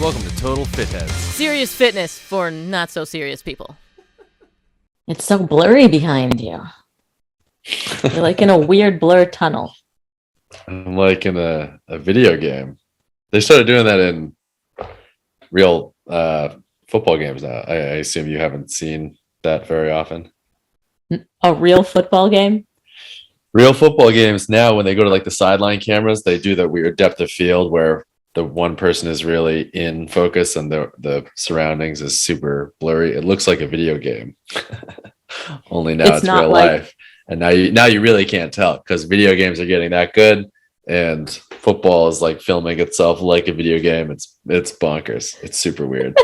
Welcome to Total Fitheads. Serious fitness for not so serious people. It's so blurry behind you. You're like in a weird blur tunnel. I'm like in a video game. They started doing that in real football games now. I assume you haven't seen that very often. A real football game? Real football games now, when they go to like the sideline cameras, they do that weird depth of field where the one person is really in focus and the surroundings is super blurry. It looks like a video game. Only now it's real life. And now you really can't tell because video games are getting that good and football is like filming itself like a video game. It's bonkers. It's super weird.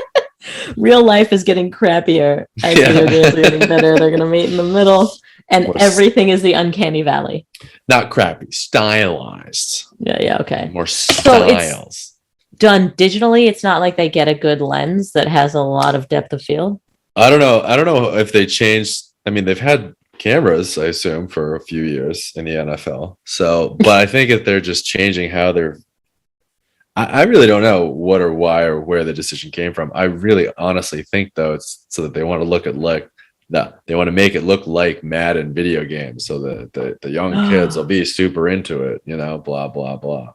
Real life is getting crappier as video games are getting better. They're gonna meet in the middle. And everything is the uncanny valley. Not crappy, stylized. Yeah, okay. More styles. So it's done digitally. It's not like they get a good lens that has a lot of depth of field. I don't know if they changed. I mean, they've had cameras, I assume, for a few years in the NFL. So, but I think if they're just changing how they're, I really don't know what or why or where the decision came from. I really honestly think though it's so that they want to look at they want to make it look like Madden video games so that the young kids will be super into it, blah, blah, blah.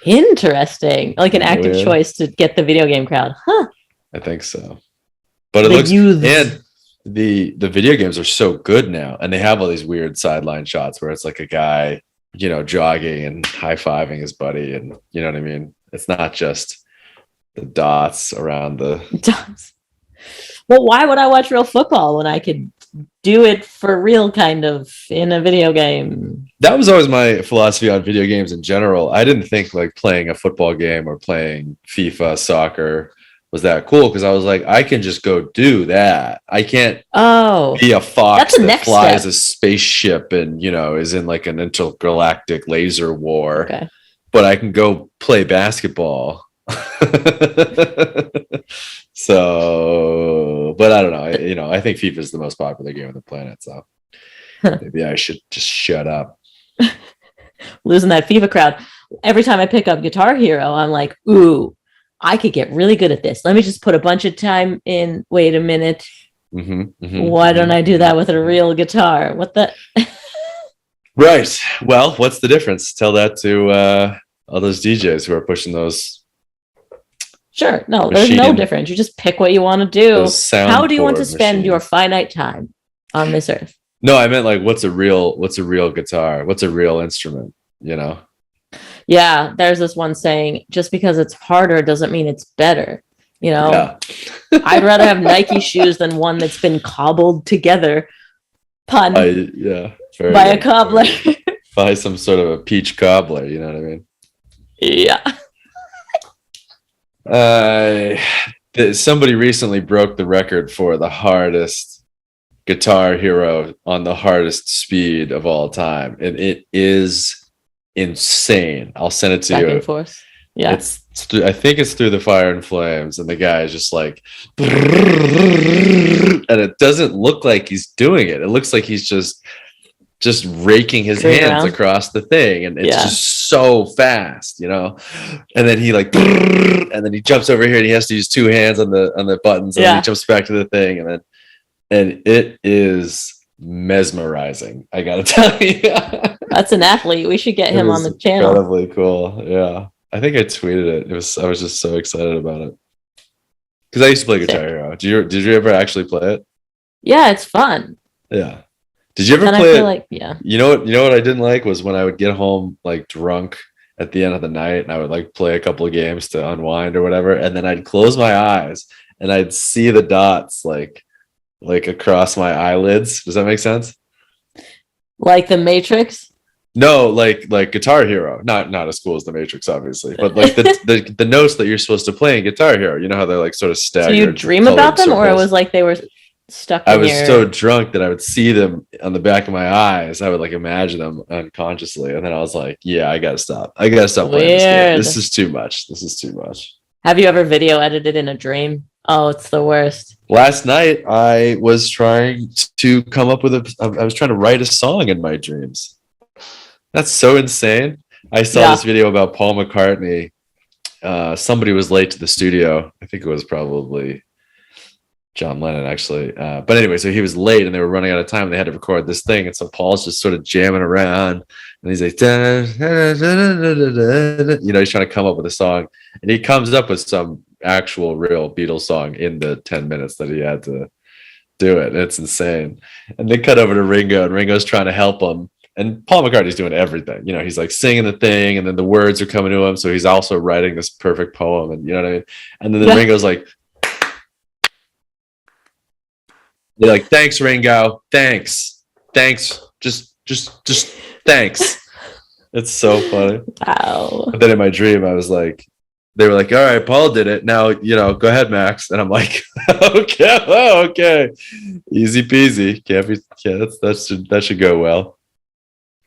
Interesting. Like an active choice to get the video game crowd. Huh. I think so. But it looks, and the video games are so good now. And they have all these weird sideline shots where it's like a guy, jogging and high-fiving his buddy. And you know what I mean? It's not just the dots around the dots. Well, why would I watch real football when I could do it for real kind of in a video game? That was always my philosophy on video games in general. I didn't think like playing a football game or playing FIFA soccer was that cool because I was like, I can just go do that. I can't be a fox that flies a spaceship and, is in like an intergalactic laser war. Okay. But I can go play basketball. So, but I don't know. I think FIFA is the most popular game on the planet. So maybe I should just shut up. Losing that FIFA crowd. Every time I pick up Guitar Hero, I'm like, ooh, I could get really good at this. Let me just put a bunch of time in. Wait a minute. Why don't I do that with a real guitar? What the? Right. Well, what's the difference? Tell that to all those DJs who are pushing those. Sure. No, there's no difference. You just pick what you want to do. How do you want to spend your finite time on this earth? No, I meant like, what's a real guitar? What's a real instrument? Yeah. There's this one saying, just because it's harder doesn't mean it's better. Yeah. I'd rather have Nike shoes than one that's been cobbled together. Pun. By a cobbler. By some sort of a peach cobbler. You know what I mean? Yeah. Somebody recently broke the record for the hardest Guitar Hero on the hardest speed of all time, and it is insane. I'll send it to you. Back and forth. Yeah, I think it's Through the Fire and Flames, and the guy is just like, and it doesn't look like he's doing it. It looks like he's just raking his hands across the thing, and it's just so fast, and then he and then he jumps over here and he has to use two hands on the buttons, and then he jumps back to the thing, and it is mesmerizing. I gotta tell you. That's an athlete. We should get him on the channel. Incredibly cool. Yeah, I think I tweeted it. I was just so excited about it because I used to play Guitar Hero. Did you ever actually play it? Yeah, it's fun. Yeah. Did you ever play it? Yeah. You know what I didn't like was when I would get home like drunk at the end of the night and I would like play a couple of games to unwind or whatever, and then I'd close my eyes and I'd see the dots like across my eyelids. Does that make sense? Like the Matrix? No, like Guitar Hero. Not as cool as the Matrix, obviously, but like the notes that you're supposed to play in Guitar Hero. You know how they're like sort of staggered. So you dream about them, or it was like they were stuck in I was so drunk that I would see them on the back of my eyes. I would like imagine them unconsciously. And then I was like, yeah, I gotta stop playing this game. This is too much. Have you ever video edited in a dream? Oh, it's the worst. Last night I was trying to come up with I was trying to write a song in my dreams. That's so insane. I saw this video about Paul McCartney somebody was late to the studio. I think it was probably John Lennon, actually. But anyway, so he was late and they were running out of time and they had to record this thing. And so Paul's just sort of jamming around and he's like, he's trying to come up with a song. And he comes up with some actual real Beatles song in the 10 minutes that he had to do it. It's insane. And they cut over to Ringo and Ringo's trying to help him. And Paul McCartney's doing everything. He's like singing the thing and then the words are coming to him. So he's also writing this perfect poem. And you know what I mean? And then Ringo's like, they're like, thanks, Ringo. Thanks. Just thanks. It's so funny. Wow. But then in my dream, I was like, they were like, all right, Paul did it. Now, go ahead, Max. And I'm like, okay. Easy peasy. That should go well.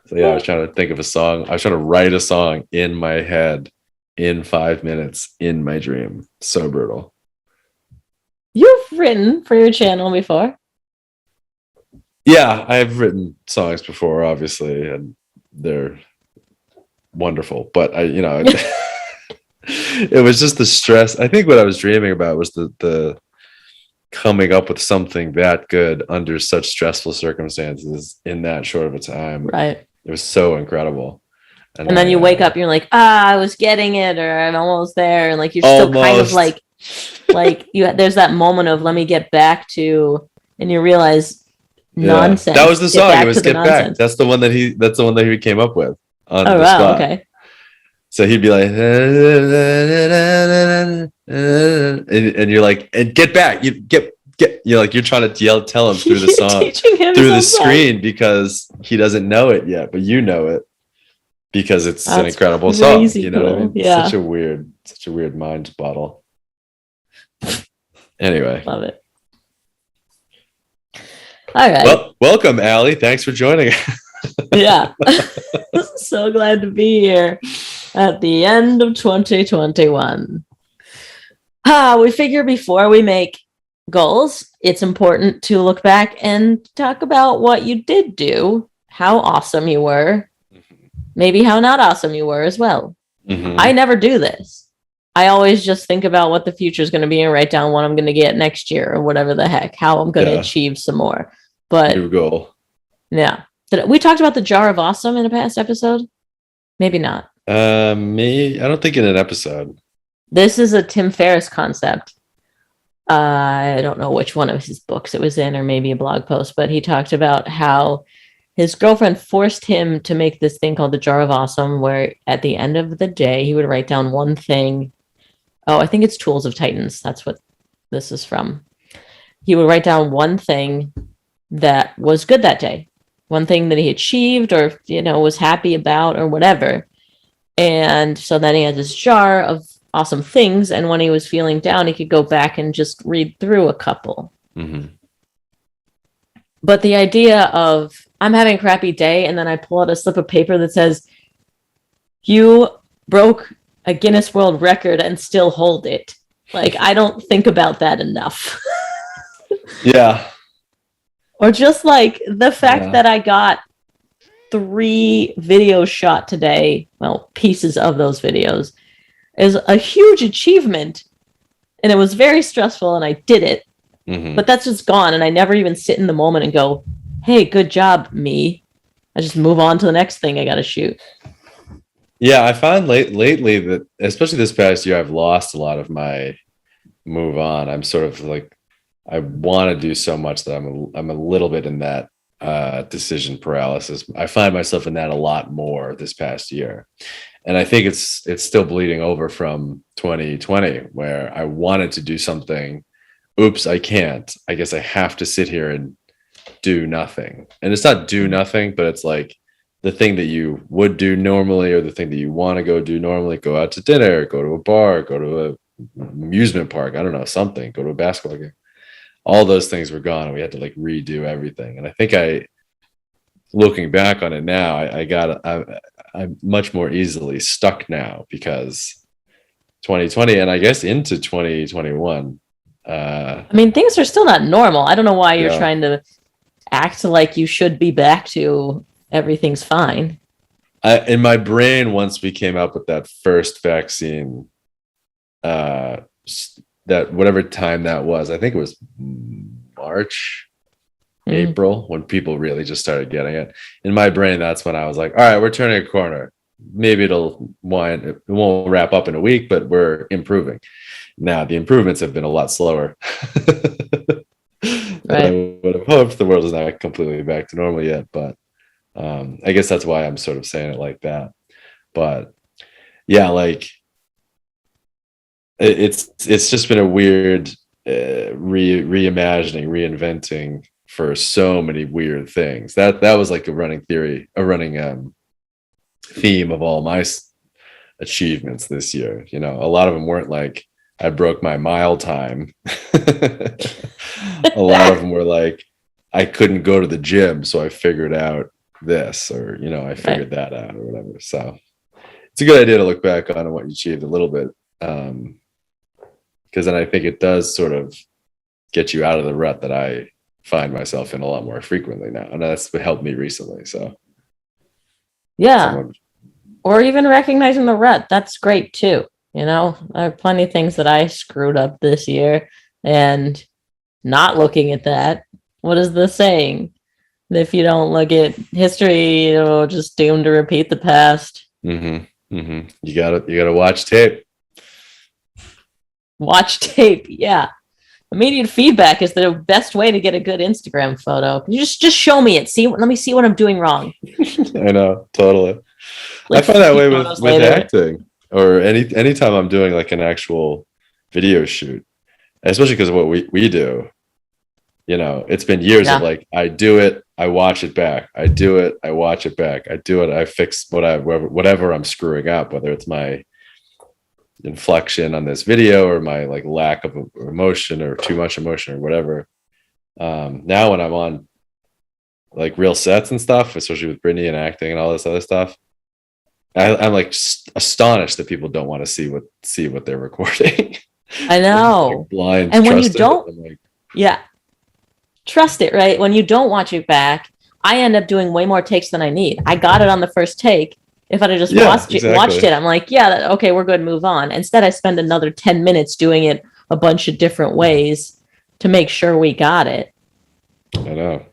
So yeah, I was trying to think of a song. I was trying to write a song in my head in 5 minutes in my dream. So brutal. You've written for your channel before. Yeah, I've written songs before, obviously, and they're wonderful. But it was just the stress. I think what I was dreaming about was the coming up with something that good under such stressful circumstances in that short of a time. Right. It was so incredible. And then you wake up, and you're like, I was getting it, or I'm almost there, and like you're still kind of like there's that moment of let me get back to, and you realize nonsense. That was the song. It was Get Back. That's the one that he came up with on the spot. Okay. So he'd be like, and you're like, and get back, you're trying to tell him through the song, through the screen, because he doesn't know it yet, but you know it because it's an incredible song. You know what I mean? Yeah. Such a weird mind bottle. Anyway, love it. All right. Well, welcome, Allie. Thanks for joining. Yeah. So glad to be here at the end of 2021. We figure before we make goals, it's important to look back and talk about what you did do, how awesome you were, maybe how not awesome you were as well. Mm-hmm. I never do this. I always just think about what the future is going to be and write down what I'm going to get next year or whatever the heck, how I'm going to achieve some more. But new goal. Yeah. We talked about the jar of awesome in a past episode. Maybe not. Me, I don't think in an episode. This is a Tim Ferriss concept. I don't know which one of his books it was in, or maybe a blog post, but he talked about how his girlfriend forced him to make this thing called the jar of awesome, where at the end of the day, he would write down one thing. Oh, I think it's Tools of Titans. That's what this is from. He would write down one thing that was good that day, one thing that he achieved or, was happy about or whatever. And so then he had this jar of awesome things. And when he was feeling down, he could go back and just read through a couple. Mm-hmm. But the idea of I'm having a crappy day, and then I pull out a slip of paper that says, you broke a Guinness World Record and still hold it. Like, I don't think about that enough. Yeah. Or just like the fact that I got 3 videos shot today, well, pieces of those videos, is a huge achievement. And it was very stressful and I did it. Mm-hmm. But that's just gone. And I never even sit in the moment and go, hey, good job, me. I just move on to the next thing I got to shoot. Yeah, I find lately that, especially this past year, I've lost a lot of my move on. I'm sort of like, I want to do so much that I'm a little bit in that decision paralysis. I find myself in that a lot more this past year. And I think it's still bleeding over from 2020, where I wanted to do something. Oops, I can't. I guess I have to sit here and do nothing. And it's not do nothing, but it's like the thing that you would do normally, or the thing that you want to go do normally, go out to dinner, go to a bar, go to an amusement park, I don't know, something, go to a basketball game. All those things were gone and we had to like redo everything. And I think looking back on it now, I'm much more easily stuck now because 2020 and I guess into 2021. I mean, things are still not normal. I don't know why you're trying to act like you should be back to everything's fine. In my brain, once we came up with that first vaccine that whatever time that was, I think it was March, April, when people really just started getting it. In my brain, that's when I was like, all right, we're turning a corner. Maybe it won't wrap up in a week, but we're improving. Now the improvements have been a lot slower. Right. I would have hoped. The world is not completely back to normal yet, but I guess that's why I'm sort of saying it like that. But yeah, like it's just been a weird reimagining, reinventing for so many weird things. That was like a running theme of all my achievements this year. You know, a lot of them weren't like I broke my mile time. A lot of them were like I couldn't go to the gym, so I figured out this, or you know, I figured that out, or whatever. So it's a good idea to look back on what you achieved a little bit, because then I think it does sort of get you out of the rut that I find myself in a lot more frequently now, and that's helped me recently. So yeah, or even recognizing the rut, that's great too. You know, I have plenty of things that I screwed up this year, and not looking at that. What is the saying? If you don't look at history, you're just doomed to repeat the past. You gotta watch tape. Watch tape, yeah. Immediate feedback is the best way to get a good Instagram photo. You just show me it. Let me see what I'm doing wrong. I know, totally. Like I find that way with acting, or anytime I'm doing like an actual video shoot, especially because of what we do. You know, it's been years of like, I do it, I watch it back. I do it, I watch it back. I do it, I fix whatever I'm screwing up, whether it's my inflection on this video or my like lack of emotion or too much emotion or whatever. Now when I'm on like real sets and stuff, especially with Brittany and acting and all this other stuff, I'm like astonished that people don't want to see what they're recording. I know. Like blind. And when you don't, yeah. Trust it, right? When you don't watch it back, I end up doing way more takes than I need. I got it on the first take. If I'd have just watched it, I'm like, yeah, okay, we're good, move on. Instead, I spend another 10 minutes doing it a bunch of different ways to make sure we got it. I know.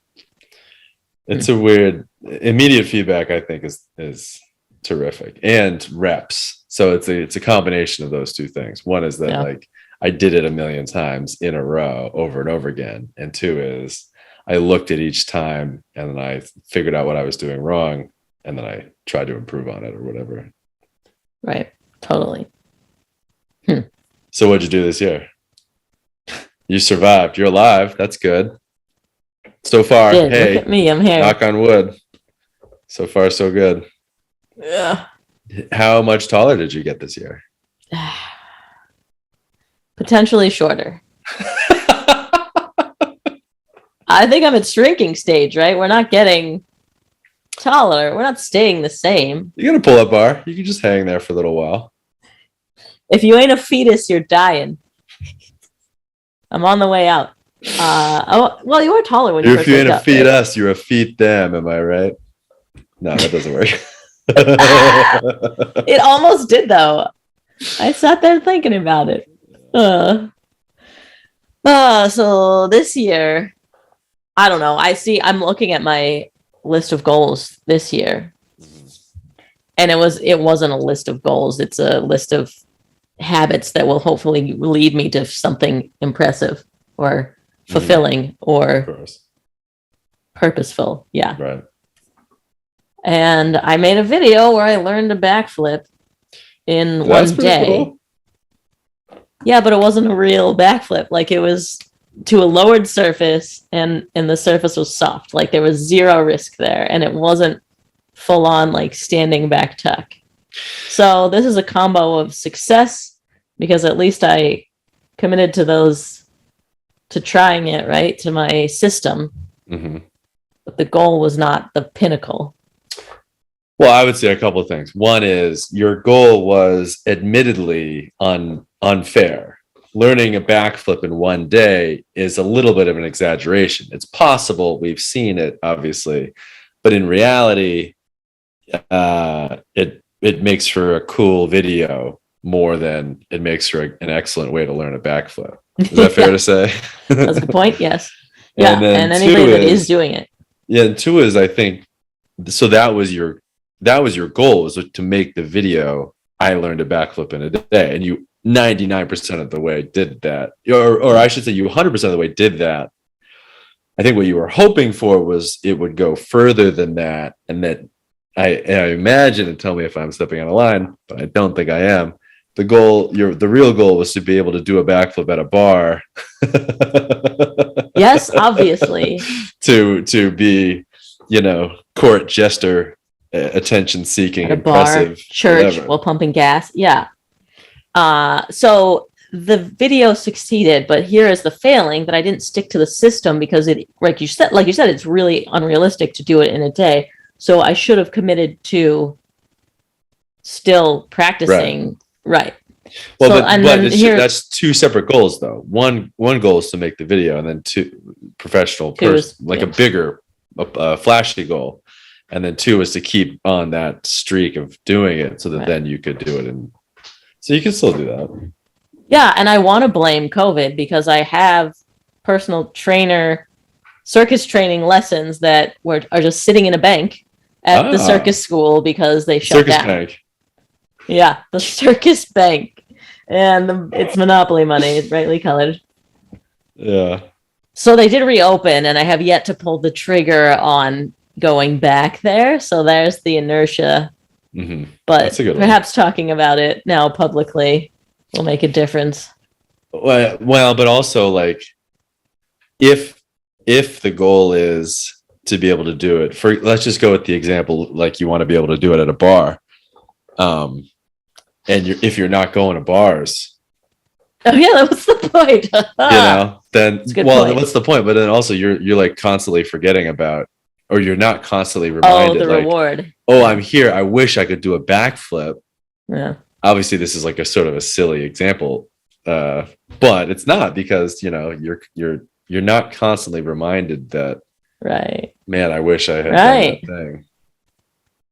It's a weird immediate feedback, I think, is terrific, and reps. So it's a combination of those two things. One is that like I did it a million times in a row over and over again. And two is I looked at each time and then I figured out what I was doing wrong. And then I tried to improve on it or whatever. Right. Totally. So what'd you do this year? You survived. You're alive. That's good. So far, hey, look at me. I'm here. Knock on wood. So far, so good. Yeah. How much taller did you get this year? Potentially shorter. I think I'm at shrinking stage, right? We're not getting taller. We're not staying the same. You got a pull-up bar. You can just hang there for a little while. If you ain't a fetus, you're dying. I'm on the way out. Well, you were taller when you first If you ain't a feed us, you're a feed them. Am I right? No, that doesn't work. It almost did, though. I sat there thinking about it. So this year, I don't know. I'm looking at my list of goals this year, and it wasn't a list of goals. It's a list of habits that will hopefully lead me to something impressive or fulfilling or purposeful. Yeah. Right. And I made a video where I learned a backflip in one day. Cool. Yeah, but it wasn't a real backflip. Like, it was to a lowered surface, and the surface was soft. Like, there was zero risk there, and it wasn't full on like standing back tuck. So this is a combo of success, because at least I committed to trying it, right, to my system. But the goal was not the pinnacle. Well, I would say a couple of things. One is your goal was admittedly unfair. Learning a backflip in one day is a little bit of an exaggeration. It's possible. We've seen it, obviously. But in reality, it makes for a cool video more than it makes for an excellent way to learn a backflip. Is that fair to say? That's a good point. Yes. Yeah. And anybody that is doing it. Yeah. And two is, I think, so that was your goal, was to make the video I learned a backflip in a day. And you 99% of the way did that. Or I should say you 100% of the way did that. I think what you were hoping for was it would go further than that. And that I imagine, and tell me if I'm stepping on a line, but I don't think I am. The real goal was to be able to do a backflip at a bar. Yes, obviously. to be, court jester, attention seeking, impressive bar, church, whatever. While pumping gas. Yeah. So the video succeeded, but here is the failing, that I didn't stick to the system, because it, like you said, it's really unrealistic to do it in a day. So I should have committed to still practicing. Right. Well, so, that's two separate goals, though. One goal is to make the video, and then two, professional person, like a bigger, flashy goal, and then two is to keep on that streak of doing it, so that then you could do it, and so you can still do that. Yeah, and I want to blame COVID, because I have personal trainer circus training lessons that are just sitting in a bank at the circus school because they shut down. Bank. Yeah, the circus bank. And it's monopoly money. It's brightly colored. Yeah. So they did reopen, and I have yet to pull the trigger on going back there. So there's the inertia. Mm-hmm. But perhaps talking about it now publicly will make a difference. Well, but also, like, if the goal is to be able to do it, let's just go with the example, like you want to be able to do it at a bar. And if you're not going to bars, oh yeah, that was the point. Then what's the point? But then also you're like constantly forgetting about, or you're not constantly reminded. Oh, the reward. Oh, I'm here. I wish I could do a backflip. Yeah. Obviously, this is like a sort of a silly example, but it's not, because you're not constantly reminded that. Right. Man, I wish I had done that thing.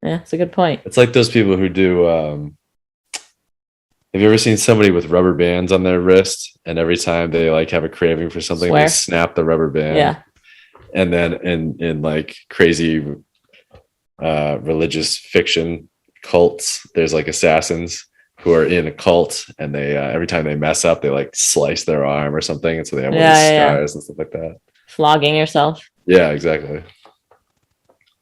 Yeah, it's a good point. It's like those people who do. Have you ever seen somebody with rubber bands on their wrist, and every time they like have a craving for something, they snap the rubber band? Yeah. And then in like crazy religious fiction cults, there's like assassins who are in a cult, and they every time they mess up, they like slice their arm or something, and so they have all these scars and stuff like that. Flogging yourself. Yeah, exactly.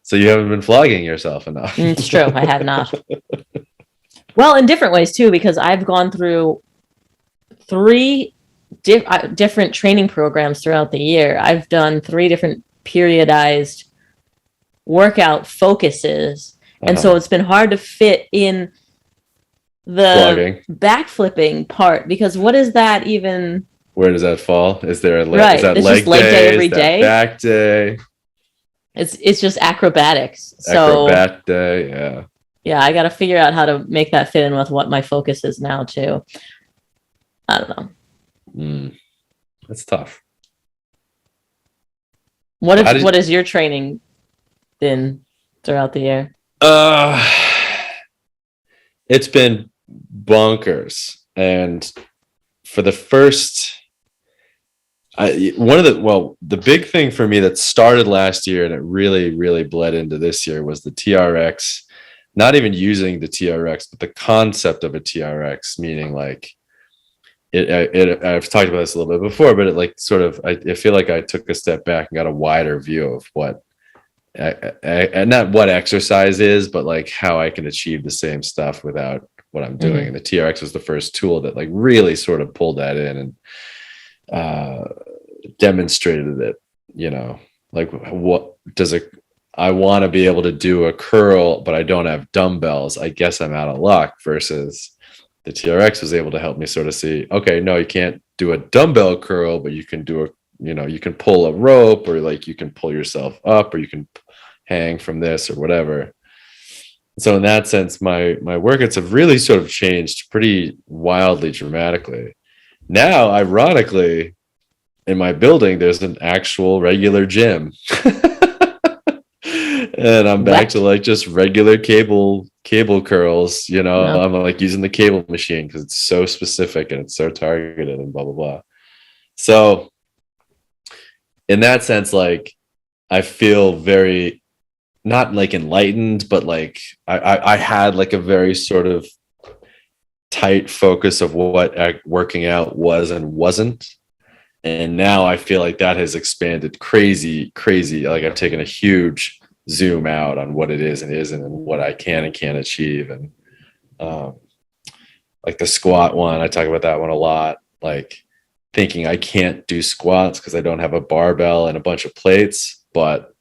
So you haven't been flogging yourself enough. It's true. I have not. Well, in different ways too, because I've gone through 3 different training programs throughout the year. I've done 3 different periodized workout focuses. And so it's been hard to fit in the backflipping part, because what is that even? Where does that fall? Is there a leg? Is that it's leg just leg day every day? Back day? It's just acrobatics. Acrobat day, yeah. Yeah, I got to figure out how to make that fit in with what my focus is now too. I don't know. That's tough. What is your training been throughout the year? It's been bonkers, and for the first, the big thing for me that started last year and it really, really bled into this year was the TRX. Not even using the TRX, but the concept of a TRX, meaning like I've talked about this a little bit before, but it like sort of, I feel like I took a step back and got a wider view of what, and not what exercise is, but like how I can achieve the same stuff without what I'm doing. And the TRX was the first tool that like really sort of pulled that in and demonstrated it, like what does I want to be able to do a curl, but I don't have dumbbells. I guess I'm out of luck, versus the TRX was able to help me sort of see, okay, no, you can't do a dumbbell curl, but you can do you can pull a rope, or like you can pull yourself up, or you can hang from this or whatever. So in that sense, my workouts have really sort of changed pretty wildly, dramatically. Now, ironically, in my building, there's an actual regular gym. And I'm back to like just regular cable cable curls, No. I'm like using the cable machine because it's so specific and it's so targeted and blah blah blah. So in that sense, like I feel very not like enlightened, but like I had like a very sort of tight focus of what working out was and wasn't. And now I feel like that has expanded crazy, crazy. Like I've taken a huge zoom out on what it is and isn't and what I can and can't achieve. And um, like the squat one, I talk about that one a lot. Like thinking I can't do squats because I don't have a barbell and a bunch of plates, but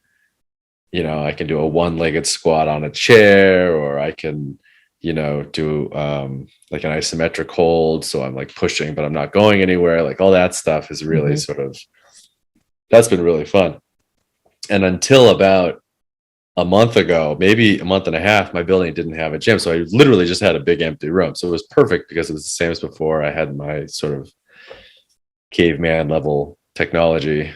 I can do a one-legged squat on a chair, or I can, do like an isometric hold. So I'm like pushing, but I'm not going anywhere. Like all that stuff is really sort of, that's been really fun. And until about a month ago, maybe a month and a half, my building didn't have a gym. So I literally just had a big empty room. So it was perfect because it was the same as before. I had my sort of caveman level technology.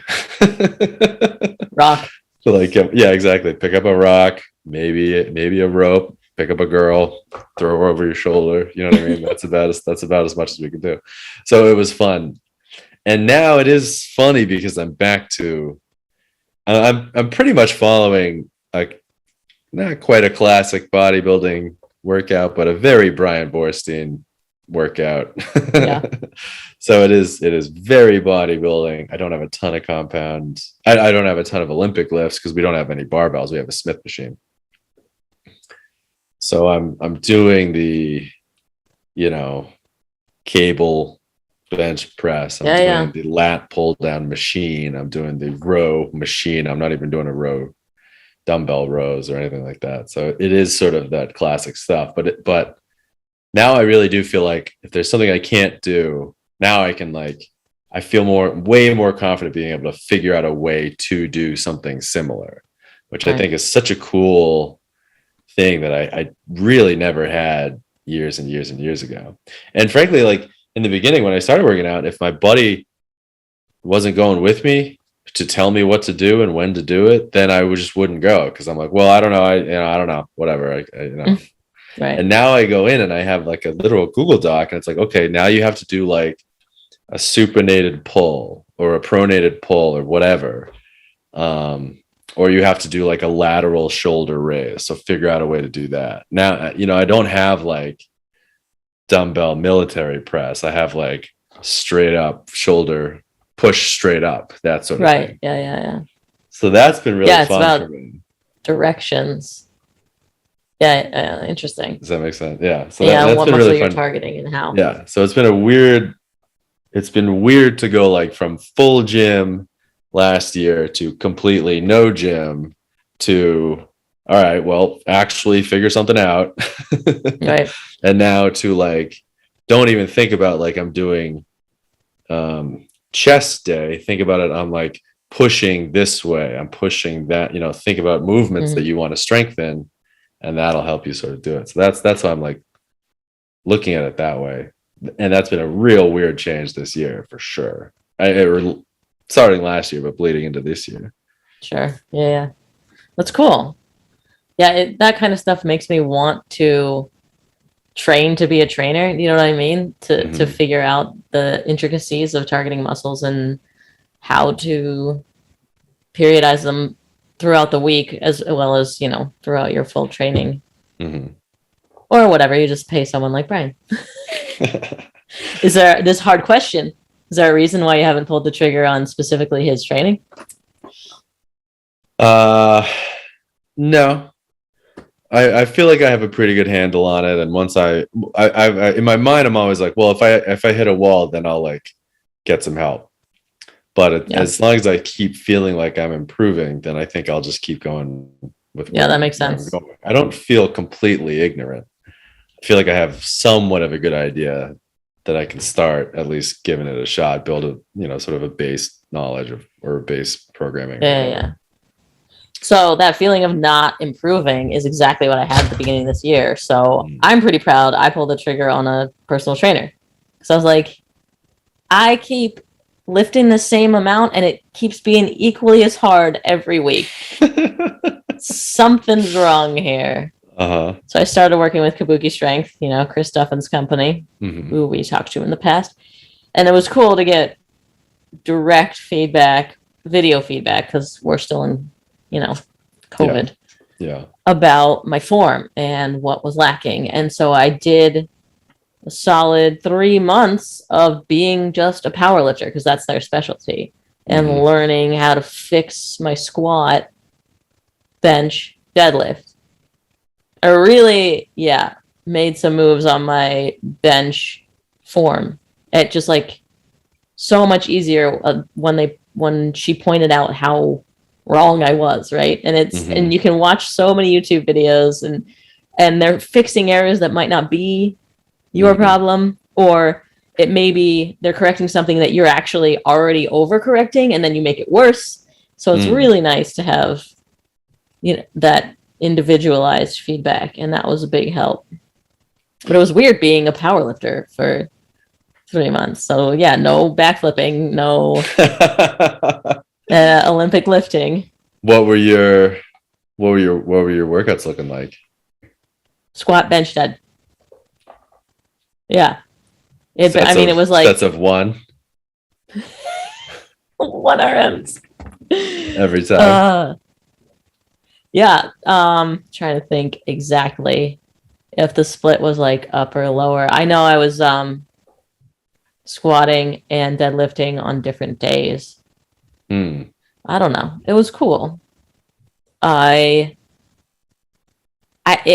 Rock. So like, yeah, exactly. Pick up a rock, maybe a rope, pick up a girl, throw her over your shoulder. You know what I mean? That's about as much as we can do. So it was fun. And now it is funny because I'm back to, I'm pretty much following like not quite a classic bodybuilding workout, but a very Brian Borstein workout. Yeah. So it is very bodybuilding. I don't have a ton of compound. I don't have a ton of Olympic lifts because we don't have any barbells. We have a Smith machine. So I'm doing the, cable bench press. I'm doing the lat pull down machine. I'm doing the row machine. I'm not even doing a row dumbbell rows or anything like that. So it is sort of that classic stuff. But now I really do feel like if there's something I can't do, now I can I feel way more confident being able to figure out a way to do something similar, which I think is such a cool thing that I really never had years and years and years ago. And frankly, like in the beginning, when I started working out, if my buddy wasn't going with me to tell me what to do and when to do it, then I just wouldn't go. Cause I'm like, well, I don't know. I don't know, whatever. Right. And now I go in and I have like a literal Google Doc and it's like, okay, now you have to do like a supinated pull or a pronated pull or whatever. Or you have to do like a lateral shoulder raise. So figure out a way to do that. Now, I don't have like dumbbell military press. I have like straight up shoulder push straight up, that sort of thing. Right. Yeah. So that's been really fun about for me. Directions. Yeah, interesting. Does that make sense? Yeah. So that's what been muscle really you're targeting and how. Yeah. So it's been weird to go like from full gym last year to completely no gym to, all right, well, actually figure something out. Right. And now to like, don't even think about like I'm doing chest day. Think about it. I'm like pushing this way. I'm pushing that, think about movements that you want to strengthen. And that'll help you sort of do it. So that's why I'm like looking at it that way. And that's been a real weird change this year for sure. Starting last year, but bleeding into this year. Sure. Yeah. That's cool. Yeah, that kind of stuff makes me want to train to be a trainer. You know what I mean? To figure out the intricacies of targeting muscles and how to periodize them throughout the week as well as, throughout your full training. Or whatever. You just pay someone like Brian. Is there this hard question? Is there a reason why you haven't pulled the trigger on specifically his training? No. I feel like I have a pretty good handle on it. And once I in my mind, I'm always like, well, if I hit a wall, then I'll like get some help. But as long as I keep feeling like I'm improving, then I think I'll just keep going with. Yeah, that makes sense. I don't feel completely ignorant. I feel like I have somewhat of a good idea that I can start at least giving it a shot, build a, sort of a base knowledge or a base programming. Yeah. So that feeling of not improving is exactly what I had at the beginning of this year. So I'm pretty proud I pulled the trigger on a personal trainer. So I was like, I keep lifting the same amount and it keeps being equally as hard every week. Something's wrong here. So I started working with Kabuki Strength, Chris Duffin's company, Mm-hmm. who we talked to in the past. And it was cool to get direct feedback, video feedback, because we're still in, COVID, about my form and what was lacking. And so I did a solid 3 months of being just a power lifter, because that's their specialty, and learning how to fix my squat, bench, deadlift. I really, made some moves on my bench form. It just so much easier when she pointed out how wrong I was, right? And and you can watch so many YouTube videos and they're fixing areas that might not be your problem, or it may be they're correcting something that you're actually already overcorrecting, and then you make it worse. So it's really nice to have that individualized feedback, and that was a big help. But it was weird being a powerlifter for 3 months. So no backflipping, no Olympic lifting. What were your workouts looking like? Squat, bench, dead. Yeah. It was like sets of 1. 1 RMs every time. Trying to think exactly if the split was up or lower. I know I was squatting and deadlifting on different days. I don't know. It was cool. It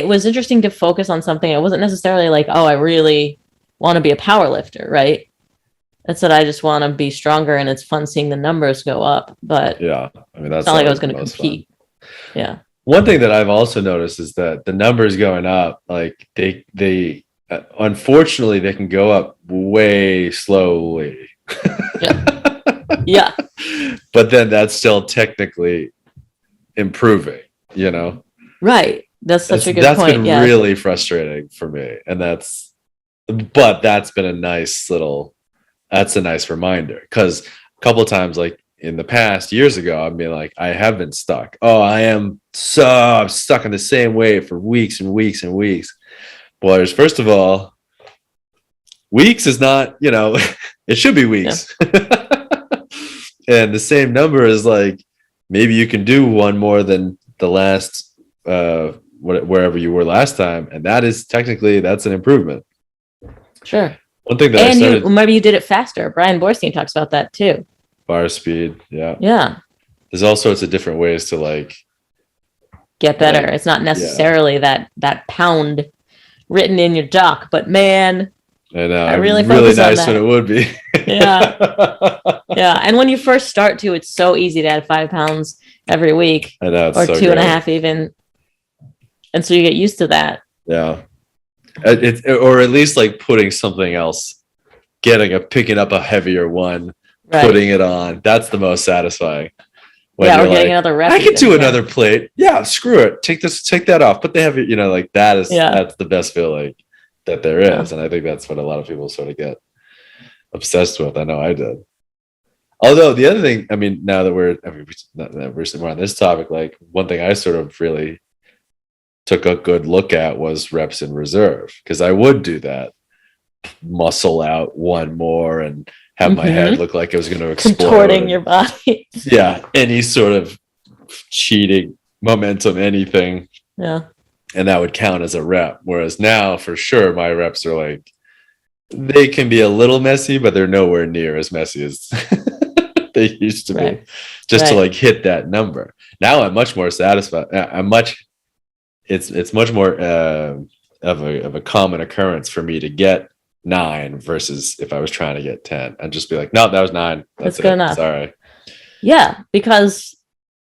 was interesting to focus on something. I wasn't necessarily I really want to be a power lifter, right? It's that I just want to be stronger, and it's fun seeing the numbers go up. But that's not like I was going to compete. Fun. Yeah. One thing that I've also noticed is that the numbers going up, they unfortunately they can go up way slowly. Yeah. But then that's still technically improving, Right. That's such a good point. That's been really frustrating for me. And that's been a nice reminder, because a couple of times, in the past years ago, I've been I have been stuck. Oh, I'm stuck in the same way for weeks and weeks and weeks. Well, first of all, weeks is not, it should be weeks. Yeah. And the same number is maybe you can do one more than the last, wherever you were last time. And that is technically, that's an improvement. Sure. One thing that maybe you did it faster. Brian Borstein talks about that too. Bar speed. Yeah. Yeah. There's all sorts of different ways to get better. It's not necessarily that pound written in your doc, but man, I really nice when it would be. Yeah. Yeah. And when you first start to, it's so easy to add 5 pounds every week. I know, or so 2.5 even. And so you get used to that. Yeah. Or at least putting something else, picking up a heavier one, right, putting it on. That's the most satisfying. When we're getting another rep. I can do another plate. Yeah, screw it. Take that off. Put the heavy, that is, that's the best feeling that there is. And I think that's what a lot of people sort of get obsessed with. I know I did. Although the other thing, now that we're on this topic, one thing I sort of really took a good look at was reps in reserve, because I would do that, muscle out one more and have my head look like it was going to explode. Contorting your body. Yeah. Any sort of cheating momentum, anything. Yeah. And that would count as a rep. Whereas now, for sure, my reps are they can be a little messy, but they're nowhere near as messy as they used to be, just to hit that number. Now I'm much more satisfied. It's much more of a common occurrence for me to get 9 versus if I was trying to get 10. I'd just be no, that was 9. That's good enough. Sorry. Yeah, because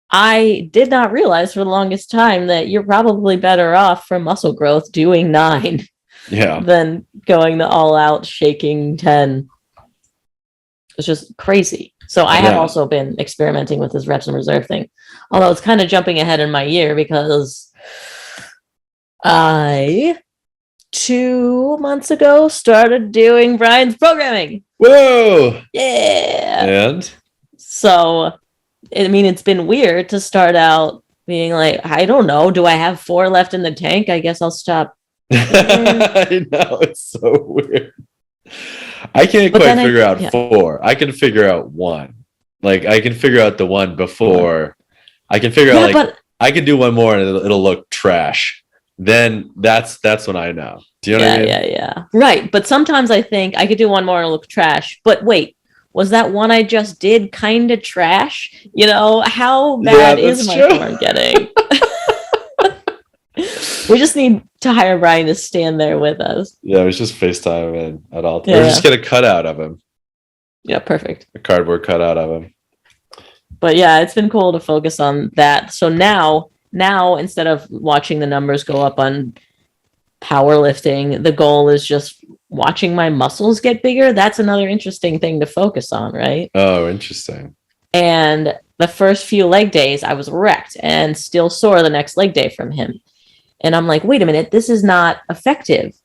I did not realize for the longest time that you're probably better off for muscle growth doing 9 than going the all out shaking 10. It's just crazy. So I have also been experimenting with this reps and reserve thing, although it's kind of jumping ahead in my year, because I 2 months ago started doing Brian's programming. Whoa! Yeah. And so, it's been weird to start out being like, I don't know. Do I have 4 left in the tank? I guess I'll stop. I know, it's so weird. I can't But quite then figure out yeah. 4. I can figure out 1. Like I can figure out the one before. I can figure out like but I can do one more and it'll look trash. Then that's when I know. Do you know what I mean? yeah. Right. But sometimes I think I could do one more and look trash. But wait, was that one I just did kind of trash? You know, how bad is my form getting? We just need to hire Brian to stand there with us. Yeah, we should just FaceTime him at all. Yeah. Or just get a cutout of him. Yeah, perfect. A cardboard cutout of him. But yeah, it's been cool to focus on that. So now instead of watching the numbers go up on powerlifting, the goal is just watching my muscles get bigger. That's another interesting thing to focus on, right? Oh, interesting. And the first few leg days, I was wrecked and still sore the next leg day from him. And I'm like, wait a minute, this is not effective.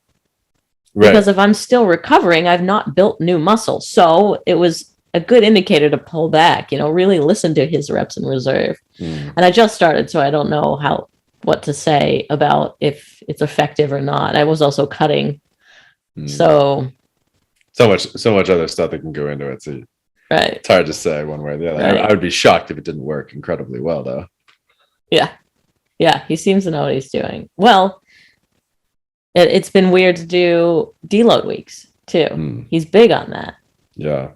Right. Because if I'm still recovering, I've not built new muscle. So it was a good indicator to pull back, really listen to his reps in reserve. And I just started, so I don't know what to say about if it's effective or not. I was also cutting. So much other stuff that can go into it. So right. It's hard to say one way or the other. Right. I would be shocked if it didn't work incredibly well, though. Yeah, he seems to know what he's doing. Well, it's been weird to do deload weeks too. He's big on that. Yeah,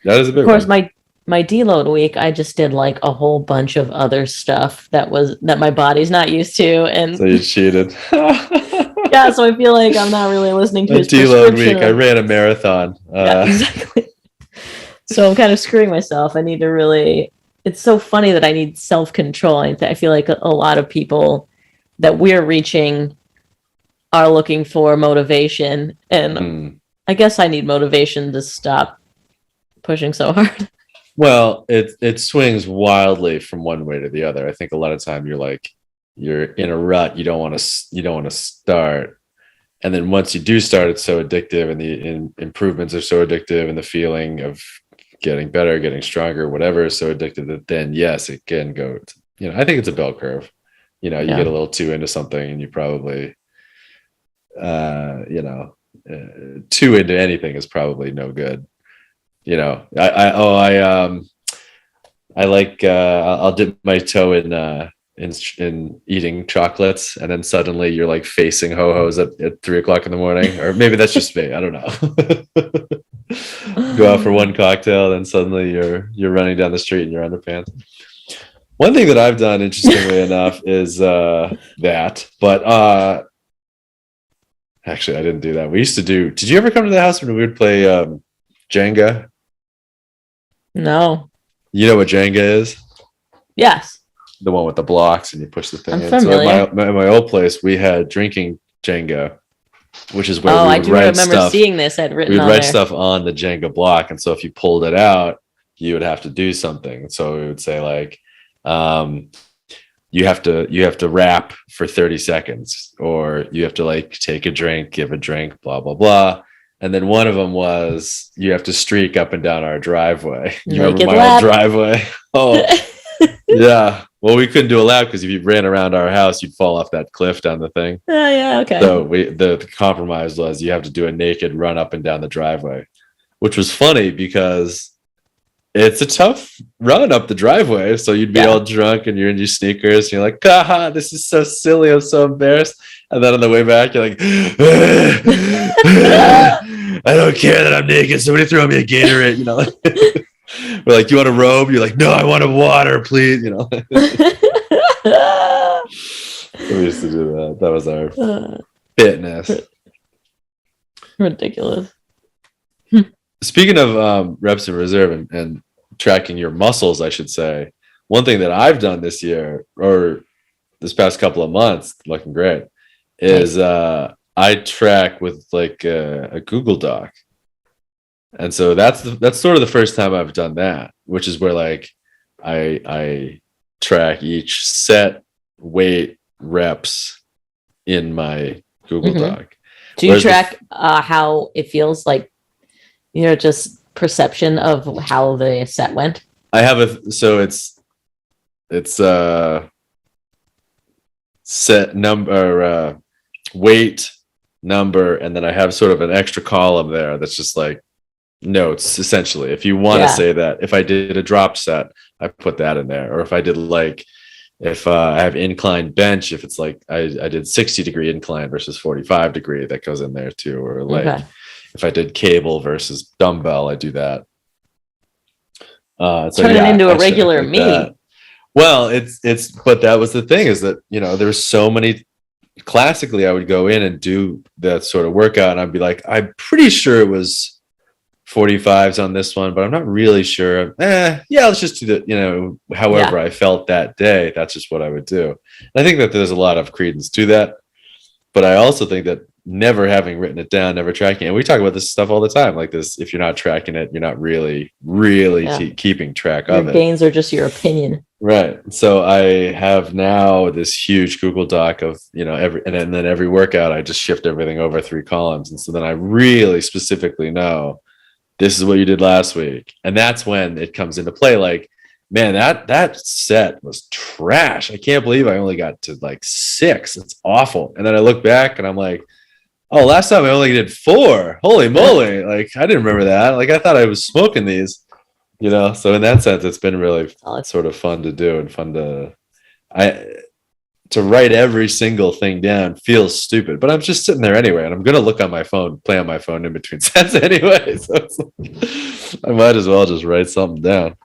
that is a big. Of course, my deload week, I just did like a whole bunch of other stuff that my body's not used to, and so you cheated. Yeah, so I feel like I'm not really listening to his deload week. I ran a marathon. Yeah, exactly. So I'm kind of screwing myself. I need to really. It's so funny that I need self-control. I feel like a lot of people that we're reaching are looking for motivation. And I guess I need motivation to stop pushing so hard. Well, it swings wildly from one way to the other. I think a lot of time you're in a rut. You don't want to start. And then once you do start, it's so addictive and the improvements are so addictive and the feeling of getting better, getting stronger, whatever is so addictive that then yes, it can go. I think it's a bell curve. You get a little too into something, and you probably, too into anything is probably no good. I'll dip my toe in eating chocolates, and then suddenly you're like facing ho-hos at 3:00 in the morning, or maybe that's just me. I don't know. Go out for one cocktail, then suddenly you're running down the street in your underpants. One thing that I've done, interestingly enough, is that, but actually I didn't do that. We used to do. Did you ever come to the house when we would play Jenga? No. You know what Jenga is? Yes. The one with the blocks and you push the thing I'm in. familiar. So at my old place, we had drinking Jenga, which is where I do remember seeing this. I'd written. We'd on write there. stuff on the Jenga block, and so if you pulled it out, you would have to do something. So we would say like, you have to rap for 30 seconds, or you have to like take a drink, give a drink, blah blah blah. And then one of them was you have to streak up and down our driveway. You remember my old driveway? Oh, yeah. Well, we couldn't do a lap because if you ran around our house, you'd fall off that cliff down the thing. Oh, yeah, okay. So the compromise was you have to do a naked run up and down the driveway, which was funny because it's a tough run up the driveway. So you'd be all drunk and you're in your sneakers and you're like, "Haha, this is so silly. I'm so embarrassed." And then on the way back, you're like, "I don't care that I'm naked. Somebody throw me a Gatorade." We're like, "Do you want a robe?" You're like, "No, I want a water, please." We used to do that. That was our fitness. Ridiculous. Speaking of reps in reserve and tracking your muscles, I should say, one thing that I've done this year or this past couple of months, looking great, is I track with like a Google Doc. And so that's sort of the first time I've done that, which is where like I track each set, weight, reps in my Google Doc. Do you track how it feels like, just perception of how the set went? I have so it's set number, weight, number, and then I have sort of an extra column there that's just like notes, essentially. If you want to say that, if I did a drop set, I put that in there. Or if I did like, if I have incline bench, if it's like I did 60-degree incline versus 45-degree, that goes in there too. Or like if I did cable versus dumbbell, I do that. So turn it into a regular meet. Well, it's but that was the thing, is that, you know, there's so many. Classically, I would go in and do that sort of workout, and I'd be like, I'm pretty sure it was 45s on this one, but I'm not really sure. Yeah, let's just do the, you know, however I felt that day. That's just what I would do. And I think that there's a lot of credence to that, but I also think that never having written it down, never tracking it. And we talk about this stuff all the time, like this, if you're not tracking it, you're not really keeping track of it. Your gains are just your opinion. Right. So I have now this huge Google Doc of, you know, and then every workout, I just shift everything over 3 columns. And so then I really specifically know this is what you did last week. And that's when it comes into play. Like, man, that set was trash. I can't believe I only got to like 6. It's awful. And then I look back and I'm like, oh, last time I only did 4. Holy moly. Like, I didn't remember that. Like, I thought I was smoking these, you know? So in that sense, it's been really sort of fun to do, and fun to write every single thing down feels stupid, but I'm just sitting there anyway, and I'm going to look on my phone, play on my phone in between sets anyway. So it's like, I might as well just write something down.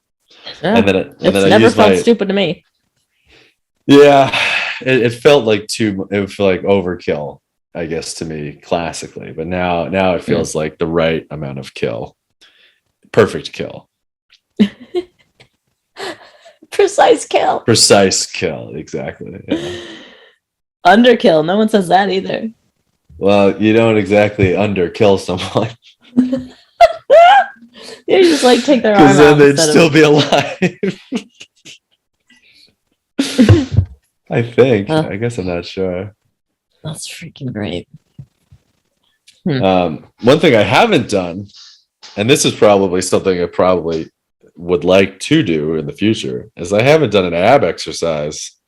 Yeah. And then it's never felt stupid to me. Yeah. It felt like overkill, I guess, to me classically, but now it feels like the right amount of kill. Perfect kill. Precise kill, exactly. Yeah. Underkill, no one says that either. Well, you don't exactly underkill someone. You just like take their arm out, because then they'd still be alive. I think. I guess I'm not sure. That's freaking great. One thing I haven't done, and this is probably something I probably would like to do in the future, is I haven't done an ab exercise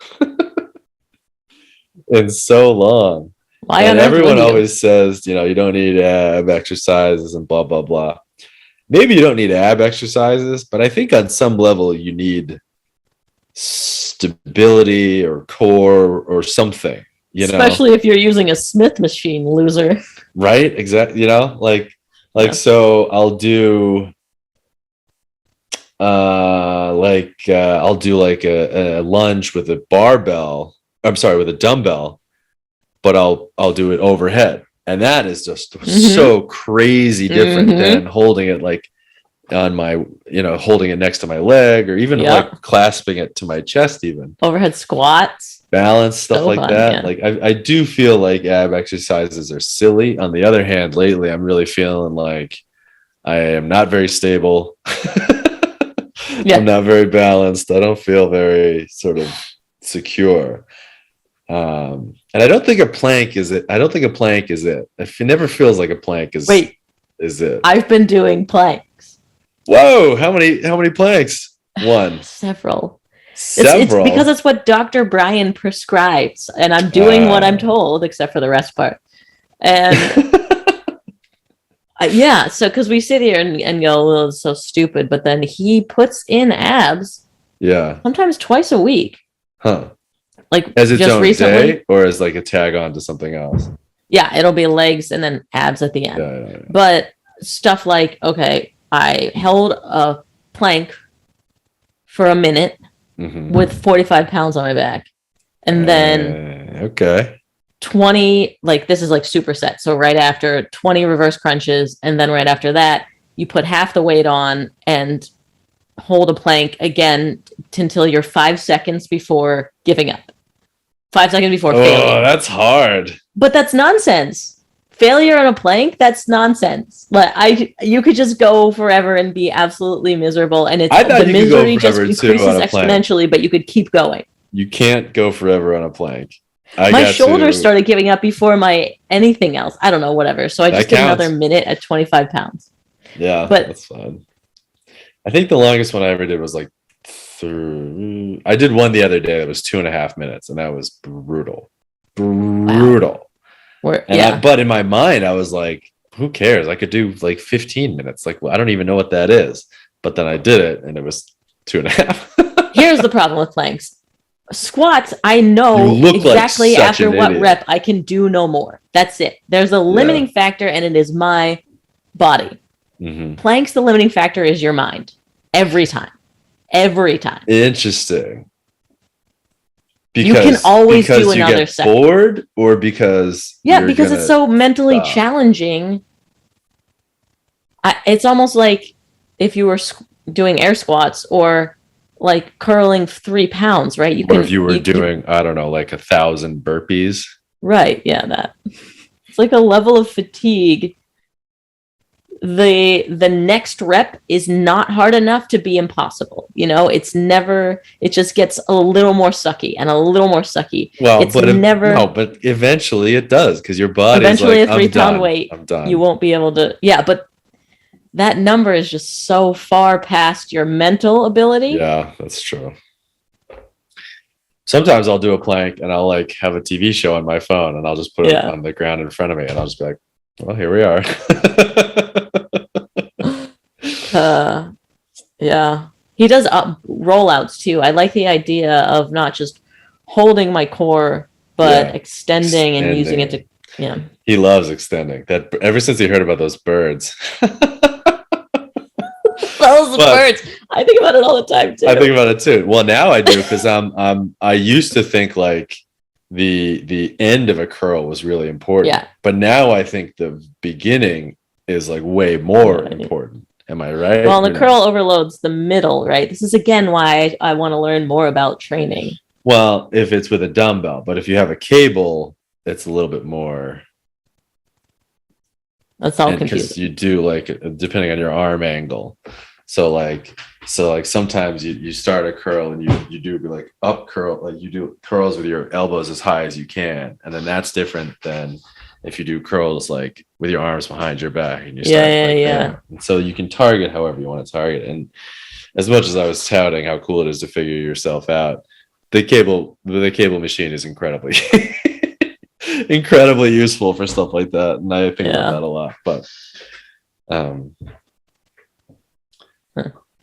in so long. Why? And everyone always says, you know, you don't need ab exercises and blah blah blah. Maybe you don't need ab exercises, but I think on some level you need stability or core or something, you know, especially if you're using a Smith machine, loser. Right? Exactly. You know, so I'll do I'll do like a lunge with a barbell. I'm sorry, with a dumbbell, but I'll do it overhead. And that is just so crazy different than holding it like on my, you know, holding it next to my leg, or even like clasping it to my chest, even overhead squats, balance, stuff like that. Yeah. Like I do feel like ab exercises are silly. On the other hand, lately I'm really feeling like I am not very stable. I'm not very balanced. I don't feel very sort of secure. And I don't think a plank is it. It never feels like a plank is it. I've been doing planks. Whoa, how many planks? One. Several. It's because it's what Dr. Brian prescribes, and I'm doing what I'm told, except for the rest part. And so because we sit here and go, well, it's so stupid, but then he puts in abs. Yeah. Sometimes twice a week. Huh. Like as its own recently, day, or as like a tag on to something else? Yeah, it'll be legs and then abs at the end. Yeah. But stuff like, okay, I held a plank for a minute with 45 pounds on my back. And then 20, like this is like superset. So right after 20 reverse crunches, and then right after that, you put half the weight on and hold a plank again until you're 5 seconds before giving up. 5 seconds before failing. Oh, that's hard. But that's nonsense. Failure on a plank, that's nonsense. Like you could just go forever and be absolutely miserable, and the misery just increases exponentially, but you could keep going. You can't go forever on a plank. My shoulders started giving up before my anything else. I don't know, whatever. So I just did another minute at 25 pounds. Yeah, but that's fun. I think the longest one I ever did was like I did one the other day that was 2.5 minutes, and that was brutal. But in my mind, I was like, who cares? I could do like 15 minutes. Like, well, I don't even know what that is. But then I did it, and it was 2.5. Here's the problem with planks. Squats, I know exactly like after what rep I can do no more. That's it. There's a limiting factor, and it is my body. Mm-hmm. Planks, the limiting factor is your mind. Every time. Interesting. Because you can always do another set. Bored, or because it's so mentally challenging. It's almost like if you were doing air squats or like curling 3 pounds, right? If you were doing, I don't know, like 1,000 burpees. Right. Yeah, that. It's like a level of fatigue. The next rep is not hard enough to be impossible. It just gets a little more sucky and a little more sucky. Well, but eventually it does, because your body eventually is like, a 3-pound weight. I'm done. You won't be able to. Yeah, but that number is just so far past your mental ability. Yeah, that's true. Sometimes I'll do a plank and I'll like have a TV show on my phone, and I'll just put it on the ground in front of me, and I'll just be like, well, here we are. Yeah. He does rollouts too. I like the idea of not just holding my core, but extending and using it to, He loves extending. That ever since he heard about those birds. Birds. I think about it all the time too. I think about it too. Well, now I do, because I used to think like the end of a curl was really important. Yeah. But now I think the beginning is like way more important. Am I right? Well, the curl overloads the middle, right? This is again why I want to learn more about training. Well, if it's with a dumbbell, but if you have a cable, it's a little bit more. That's all confusing. Because you do like, depending on your arm angle. So like sometimes you start a curl and you do like up curl, like you do curls with your elbows as high as you can, and then that's different than if you do curls like with your arms behind your back and you start And so you can target however you want to target. And as much as I was touting how cool it is to figure yourself out, the cable machine is incredibly useful for stuff like that, and I think about that a lot. But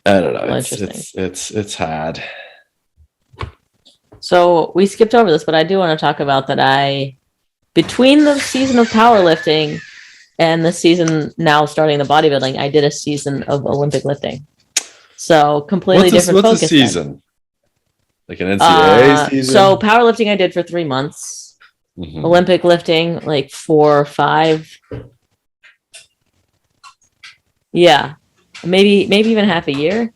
I don't know. It's hard. So we skipped over this, but I do want to talk about that between the season of powerlifting and the season now starting the bodybuilding, I did a season of Olympic lifting. So completely different focus. What's a season? Then. Like an NCAA season? So powerlifting I did for 3 months. Mm-hmm. Olympic lifting like 4 or 5. Yeah. Maybe even half a year.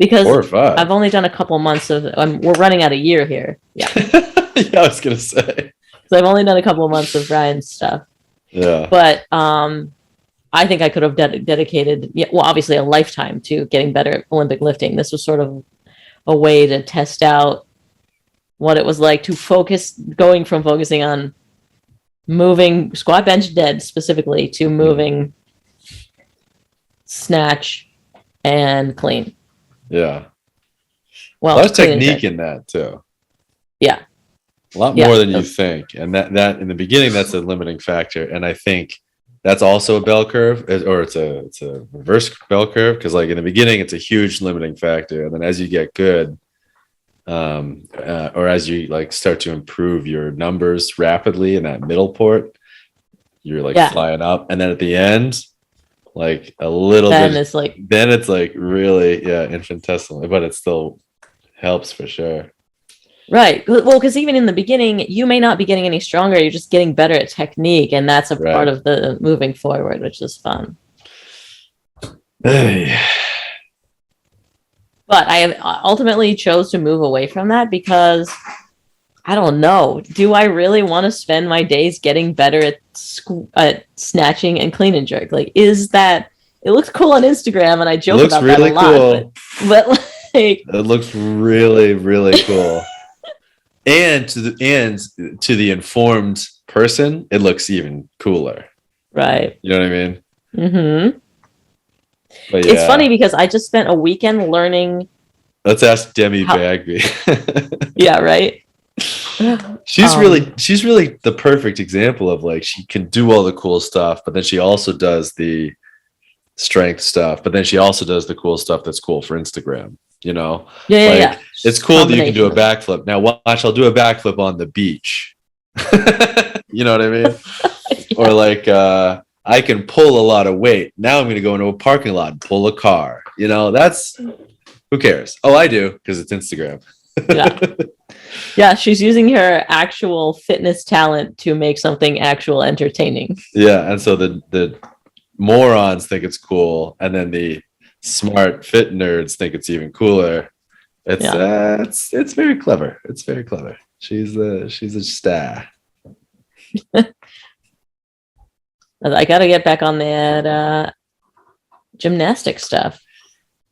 Because 4 or 5. I've only done a couple months of we're running out of year here. Yeah. Yeah, I was gonna say. So I've only done a couple of months of Ryan's stuff. Yeah. But I think I could have dedicated, obviously a lifetime to getting better at Olympic lifting. This was sort of a way to test out what it was like to going from focusing on moving squat, bench, dead specifically to moving snatch and clean. Yeah. Well, there's technique in that too. Yeah. A lot more than you think. And that in the beginning, that's a limiting factor. And I think that's also a bell curve, or it's a reverse bell curve. Because like in the beginning, it's a huge limiting factor. And then as you get good, or as you like start to improve your numbers rapidly in that middle port, you're like flying up. And then at the end, like a little bit, then it's like really, infinitesimal, but it still helps for sure. Right. Well, because even in the beginning, you may not be getting any stronger. You're just getting better at technique. And that's a part of the moving forward, which is fun. Hey. But I ultimately chose to move away from that because I don't know. Do I really want to spend my days getting better at snatching and clean and jerk? Like, is that it looks cool on Instagram and I joke about really that a lot. Cool. But like it looks really, really cool. And to the informed person, it looks even cooler. Right. You know what I mean? Mm-hmm. But it's funny because I just spent a weekend learning Let's ask Demi How- Bagby. Yeah, right. She's really the perfect example of like she can do all the cool stuff, but then she also does the strength stuff, but then she also does the cool stuff that's cool for Instagram. Yeah. It's cool that you can do a Combination. backflip. Now watch, I'll do a backflip on the beach. You know what I mean? Or like I can pull a lot of weight. Now I'm going to go into a parking lot and pull a car. That's who cares? Oh, I do because it's Instagram. Yeah, she's using her actual fitness talent to make something actual entertaining. Yeah, and so the morons think it's cool, and then the smart fit nerds think it's even cooler. It's very clever. It's very clever. She's a star. I got to get back on that gymnastic stuff.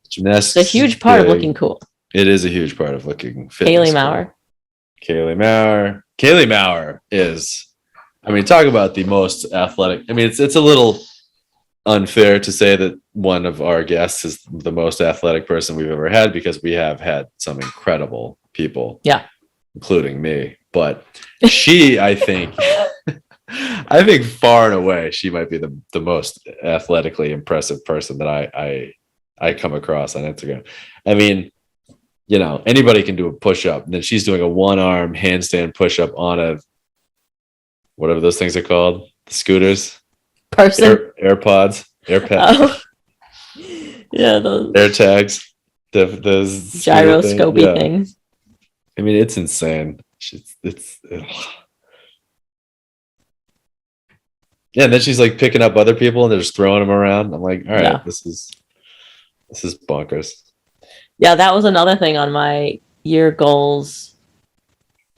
Gymnastics. It's a huge part of looking cool. It is a huge part of looking fit. Kaylee Maurer. Kaylee Maurer is, talk about the most athletic. It's a little unfair to say that one of our guests is the most athletic person we've ever had, because we have had some incredible people, including me. But she, I think far and away, she might be the most athletically impressive person that I come across on Instagram. Anybody can do a push-up, and then she's doing a one-arm handstand push-up on a, whatever those things are called, the scooters, AirPods. Oh. Yeah, those AirTags, those gyroscopy things. It's insane. Yeah, and then she's like picking up other people and they're just throwing them around. I'm like, all right, this is bonkers. Yeah, that was another thing on my year goals,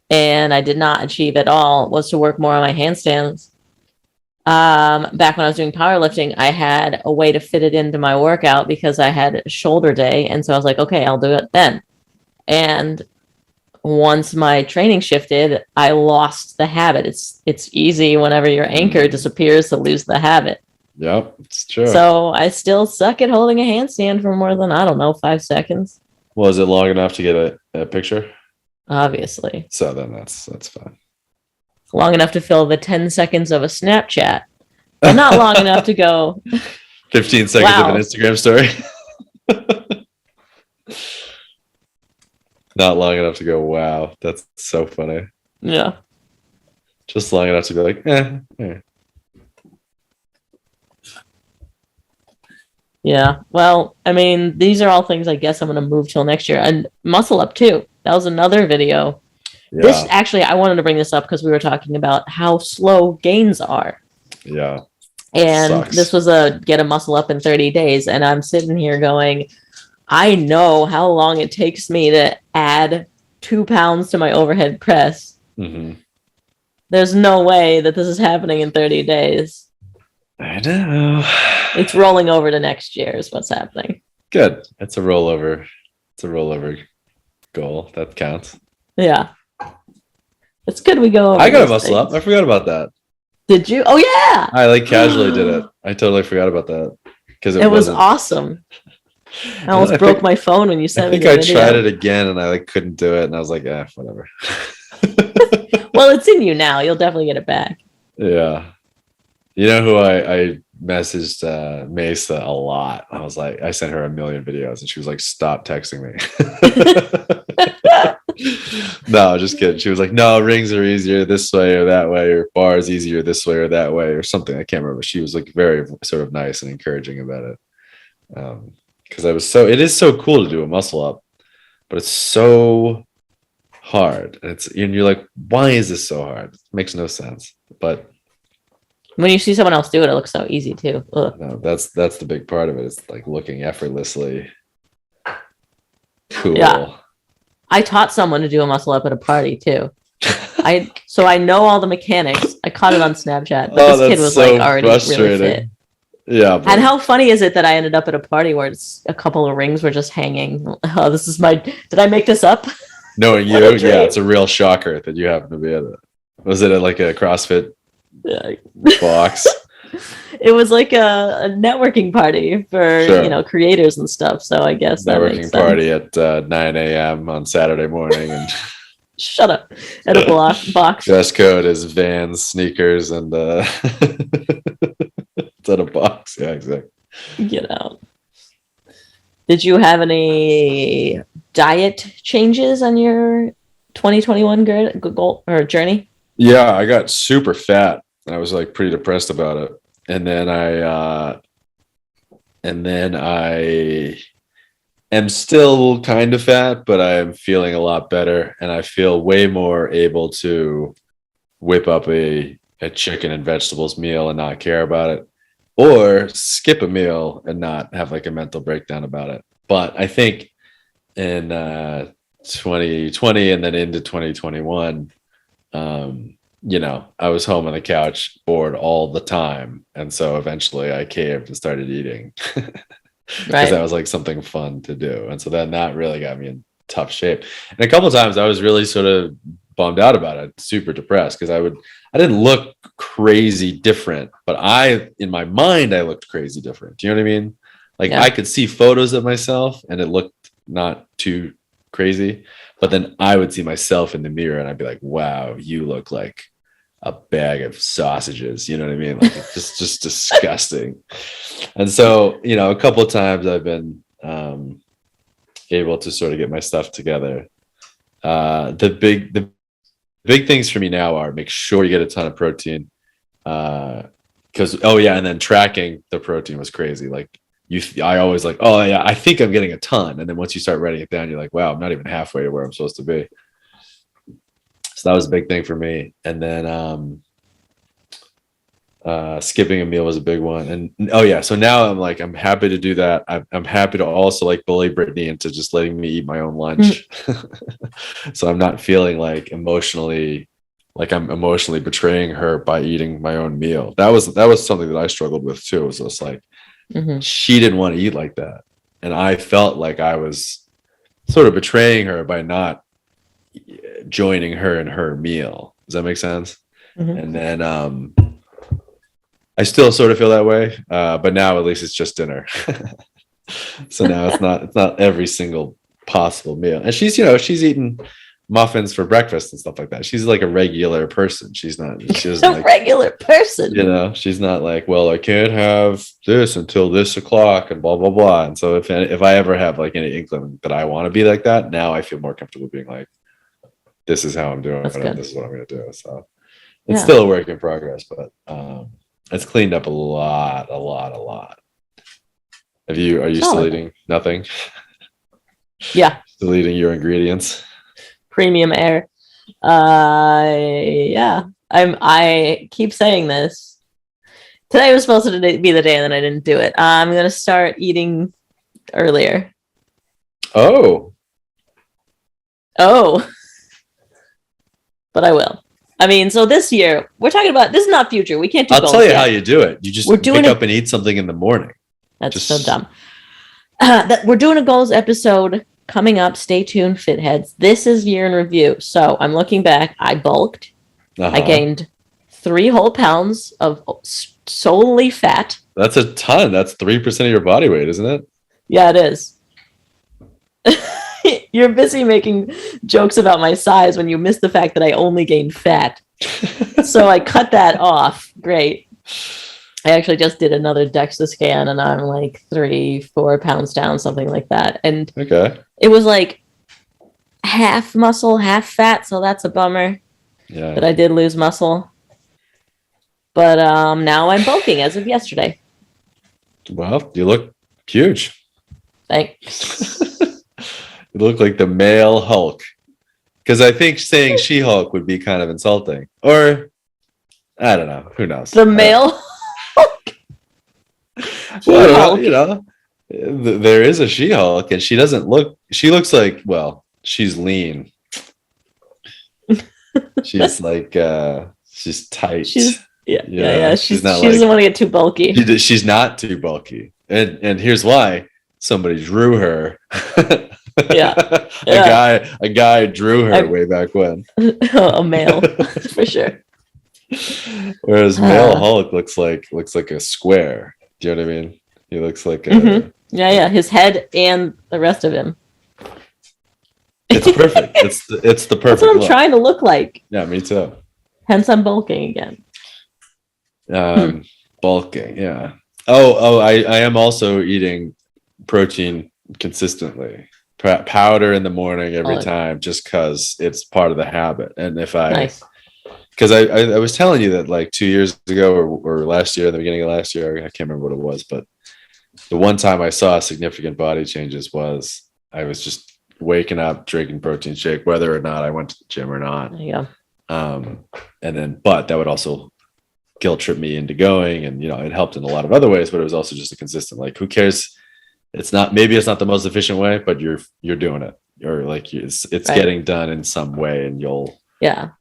and I did not achieve at all, was to work more on my handstands. Back when I was doing powerlifting, I had a way to fit it into my workout because I had shoulder day, and so I was like, okay, I'll do it then. And once my training shifted, I lost the habit. It's easy whenever your anchor disappears to lose the habit. Yep, it's true. So I still suck at holding a handstand for more than, 5 seconds. Was it long enough to get a picture? Obviously. So then that's fine. Long enough to fill the 10 seconds of a Snapchat, but not long enough to go 15 seconds of an Instagram story. Not long enough to go, wow, that's so funny. Yeah. Just long enough to be like, eh. Yeah. Well, these are all things I guess I'm going to move till next year. And muscle up too. That was another video. Yeah. This actually, I wanted to bring this up because we were talking about how slow gains are. Yeah. And this was get a muscle up in 30 days. And I'm sitting here going, I know how long it takes me to add 2 pounds to my overhead press. Mm-hmm. There's no way that this is happening in 30 days. I know. It's rolling over to next year is what's happening. Good. It's a rollover. It's a rollover goal. That counts. Yeah. It's good we go over. I got a muscle up. I forgot about that. Did you? Oh, yeah. I casually did it. I totally forgot about that. Because it was awesome. I almost broke my phone when you sent me the video. I tried it again and I couldn't do it. And I was like, whatever. Well, it's in you now. You'll definitely get it back. Yeah. You know who I messaged Mesa a lot. I was like, I sent her a million videos and she was like, stop texting me. No, just kidding. She was like, no, rings are easier this way or that way, or bar is easier this way or that way, or something. I can't remember. She was like very sort of nice and encouraging about it. Because it is so cool to do a muscle up, but it's so hard. And you're like, why is this so hard? It makes no sense. But when you see someone else do it, it looks so easy too. No, that's the big part of it. It's like looking effortlessly cool. Yeah. I taught someone to do a muscle up at a party too. So I know all the mechanics. I caught it on Snapchat, but this kid was so already really fit. Yeah. But... And how funny is it that I ended up at a party where it's a couple of rings were just hanging? Oh, this is did I make this up? Knowing you, yeah, it's a real shocker that you happen to be at it. Was it at like a CrossFit box? It was like a networking party for Sure. creators and stuff. So I guess that makes Networking sense. party at 9 a.m. on Saturday morning, and Shut up. At a box. dress code is Vans, sneakers, and it's at a box. Yeah, exactly. Get out. Did you have any diet changes on your 2021 goal or journey? Yeah, I got super fat. I was like pretty depressed about it, and then I am still kind of fat, but I am feeling a lot better, and I feel way more able to whip up a chicken and vegetables meal and not care about it, or skip a meal and not have like a mental breakdown about it. But I think in 2020 and then into 2021, I was home on the couch, bored all the time, and so eventually I caved and started eating. Because that was like something fun to do. And so then that really got me in tough shape. And a couple of times I was really sort of bummed out about it, super depressed, because I didn't look crazy different, but in my mind, I looked crazy different. Do you know what I mean? Like I could see photos of myself and it looked not too crazy, but then I would see myself in the mirror and I'd be like, wow, you look like a bag of sausages. You know what I mean? Like it's just disgusting. And so, a couple of times I've been able to sort of get my stuff together. The big things for me now are make sure you get a ton of protein. Because and then tracking the protein was crazy. Like I always like, oh yeah, I think I'm getting a ton. And then once you start writing it down, you're like, wow, I'm not even halfway to where I'm supposed to be. So that was a big thing for me. And then skipping a meal was a big one. And so now I'm happy to do that. I'm happy to also like bully Brittany into just letting me eat my own lunch. So I'm not feeling like I'm emotionally betraying her by eating my own meal. That was something that I struggled with too. It was just like she didn't want to eat like that, and I felt like I was sort of betraying her by not joining her in her meal. Does that make sense? And then I still sort of feel that way, but now at least it's just dinner. So now it's not every single possible meal. And she's eating muffins for breakfast and stuff like that. She's like a regular person. She doesn't a regular person. She's not like, well, I can't have this until this o'clock and blah blah blah. And so if I ever have like any inkling that I want to be like that, now I feel more comfortable being like, this is how I'm doing it. This is what I'm going to do. So it's still a work in progress, but it's cleaned up a lot. Are you still eating nothing? Yeah. Still eating your ingredients? Premium air. Yeah. I keep saying this. Today was supposed to be the day and then I didn't do it. I'm going to start eating earlier. Oh. But I will. I mean, so this year, we're talking about, this is not future. We can't do I'll tell you how you do it. You just pick up and eat something in the morning. That's so dumb. We're doing a goals episode coming up. Stay tuned, fitheads. This is year in review. So I'm looking back. I bulked. I gained 3 whole pounds of solely fat. That's a ton. That's 3% of your body weight, isn't it? Yeah, it is. You're busy making jokes about my size when you miss the fact that I only gained fat. So I cut that off. Great. I actually just did another DEXA scan and I'm like 3-4 pounds down, something like that. And it was like half muscle, half fat. So that's a bummer. Yeah. But I did lose muscle. But now I'm bulking as of yesterday. Well, you look huge. Thanks. You look like the male Hulk. Because I think saying She-Hulk would be kind of insulting. Or, I don't know. Who knows? The male Hulk? Well, there is a She-Hulk, and she looks like, well, she's lean. She's like, she's tight. Yeah. She not doesn't want to get too bulky. She's not too bulky. And here's why. Somebody drew her. A guy drew her way back when. A male, for sure. Whereas male Hulk looks like a square. Do you know what I mean? He looks like a yeah. His head and the rest of him. It's perfect. It's the perfect. That's what I'm look. trying to look like. Yeah, me too. Hence, I'm bulking again. Bulking. Yeah. I am also eating protein consistently. Powder in the morning every time, just because it's part of the habit. And if because I was telling you that like 2 years ago or last year, the beginning of last year, I can't remember what it was, but the one time I saw significant body changes was I was just waking up, drinking protein shake, whether or not I went to the gym or not. Yeah. And then, but that would also guilt trip me into going, and it helped in a lot of other ways, but it was also just a consistent, like, who cares? Maybe it's not the most efficient way, but you're doing it, or like it's getting done in some way, and you'll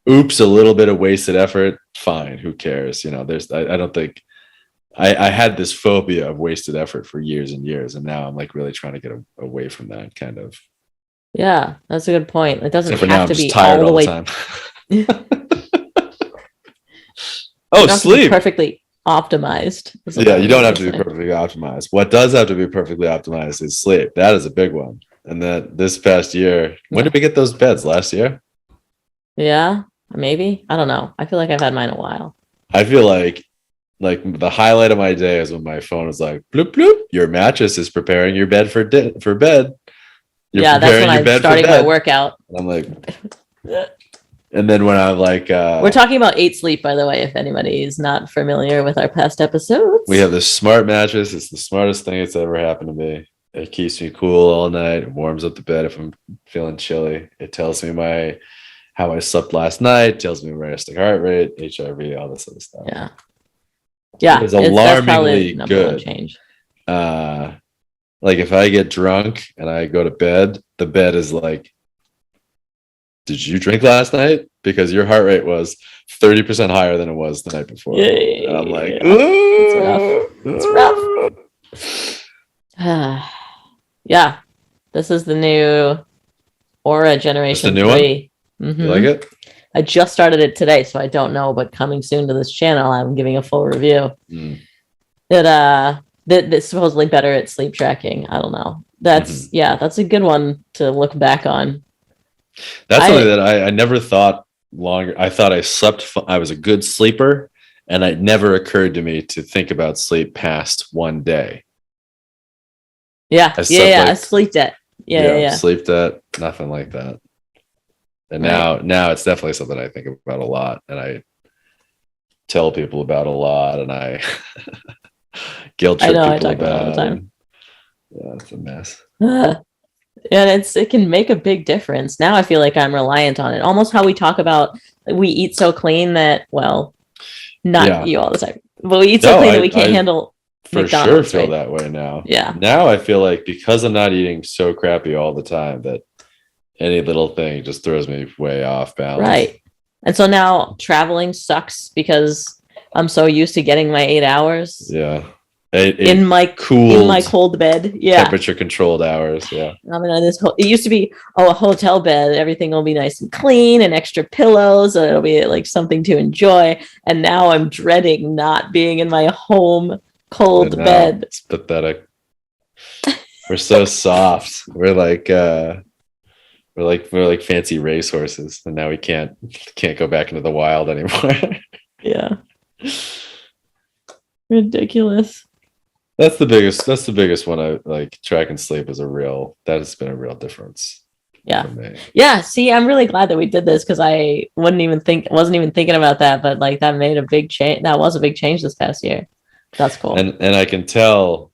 oops, a little bit of wasted effort, fine, who cares? I don't think I had this phobia of wasted effort for years and years, and now I'm like really trying to get away from that kind of. Yeah, that's a good point. It doesn't have to be tired all the way. Time. Sleep perfectly optimized. Yeah, you don't have to be perfectly optimized. What does have to be perfectly optimized is sleep. That is a big one. And then this past year, when did we get those beds? Last year? Yeah, maybe. I don't know. I feel like I've had mine a while. I feel like the highlight of my day is when my phone is like, bloop, bloop, your mattress is preparing your bed for bed. That's when I'm starting my workout. And I'm like, and then when I'm like, we're talking about 8 Sleep, by the way, if anybody is not familiar with our past episodes. We have this smart mattress. It's the smartest thing that's ever happened to me. It keeps me cool all night. It warms up the bed if I'm feeling chilly. It tells me how I slept last night. It tells me my resting heart rate, HRV, all this other stuff. Yeah. Yeah. It's alarmingly good. Change. Like if I get drunk and I go to bed, the bed is like, did you drink last night? Because your heart rate was 30% higher than it was the night before. And I'm like, it's rough. Yeah. This is the new Aura Generation 3. Mm-hmm. You like it? I just started it today, so I don't know, but coming soon to this channel, I'm giving a full review. That's supposedly better at sleep tracking. I don't know. That's a good one to look back on. That's something that I never thought longer. I thought I was a good sleeper, and it never occurred to me to think about sleep past one day. A sleep debt. Yeah. Sleep debt, nothing like that. And now it's definitely something I think about a lot, and I tell people about a lot, and I guilt trip people about it all the time. Yeah, it's a mess. And it can make a big difference. Now I feel like I'm reliant on it. Almost how we talk about we eat so clean that, well, not you all the time, but we eat so clean that we can't handle for McDonald's, sure feel that way now. Yeah. Now I feel like because I'm not eating so crappy all the time that any little thing just throws me way off balance. Right. And so now traveling sucks because I'm so used to getting my 8 hours. Yeah. In my cold bed. Yeah. Temperature controlled hours. Yeah. I mean, it used to be, a hotel bed. Everything will be nice and clean and extra pillows. So it'll be like something to enjoy. And now I'm dreading not being in my home cold bed. It's pathetic. We're so soft. We're like fancy racehorses, and now we can't go back into the wild anymore. Yeah. Ridiculous. That's the biggest one. I like. Track and sleep that has been a real difference. Yeah. For me. Yeah. See, I'm really glad that we did this because I wasn't even thinking about that, but like that made a big change. That was a big change this past year. That's cool. And I can tell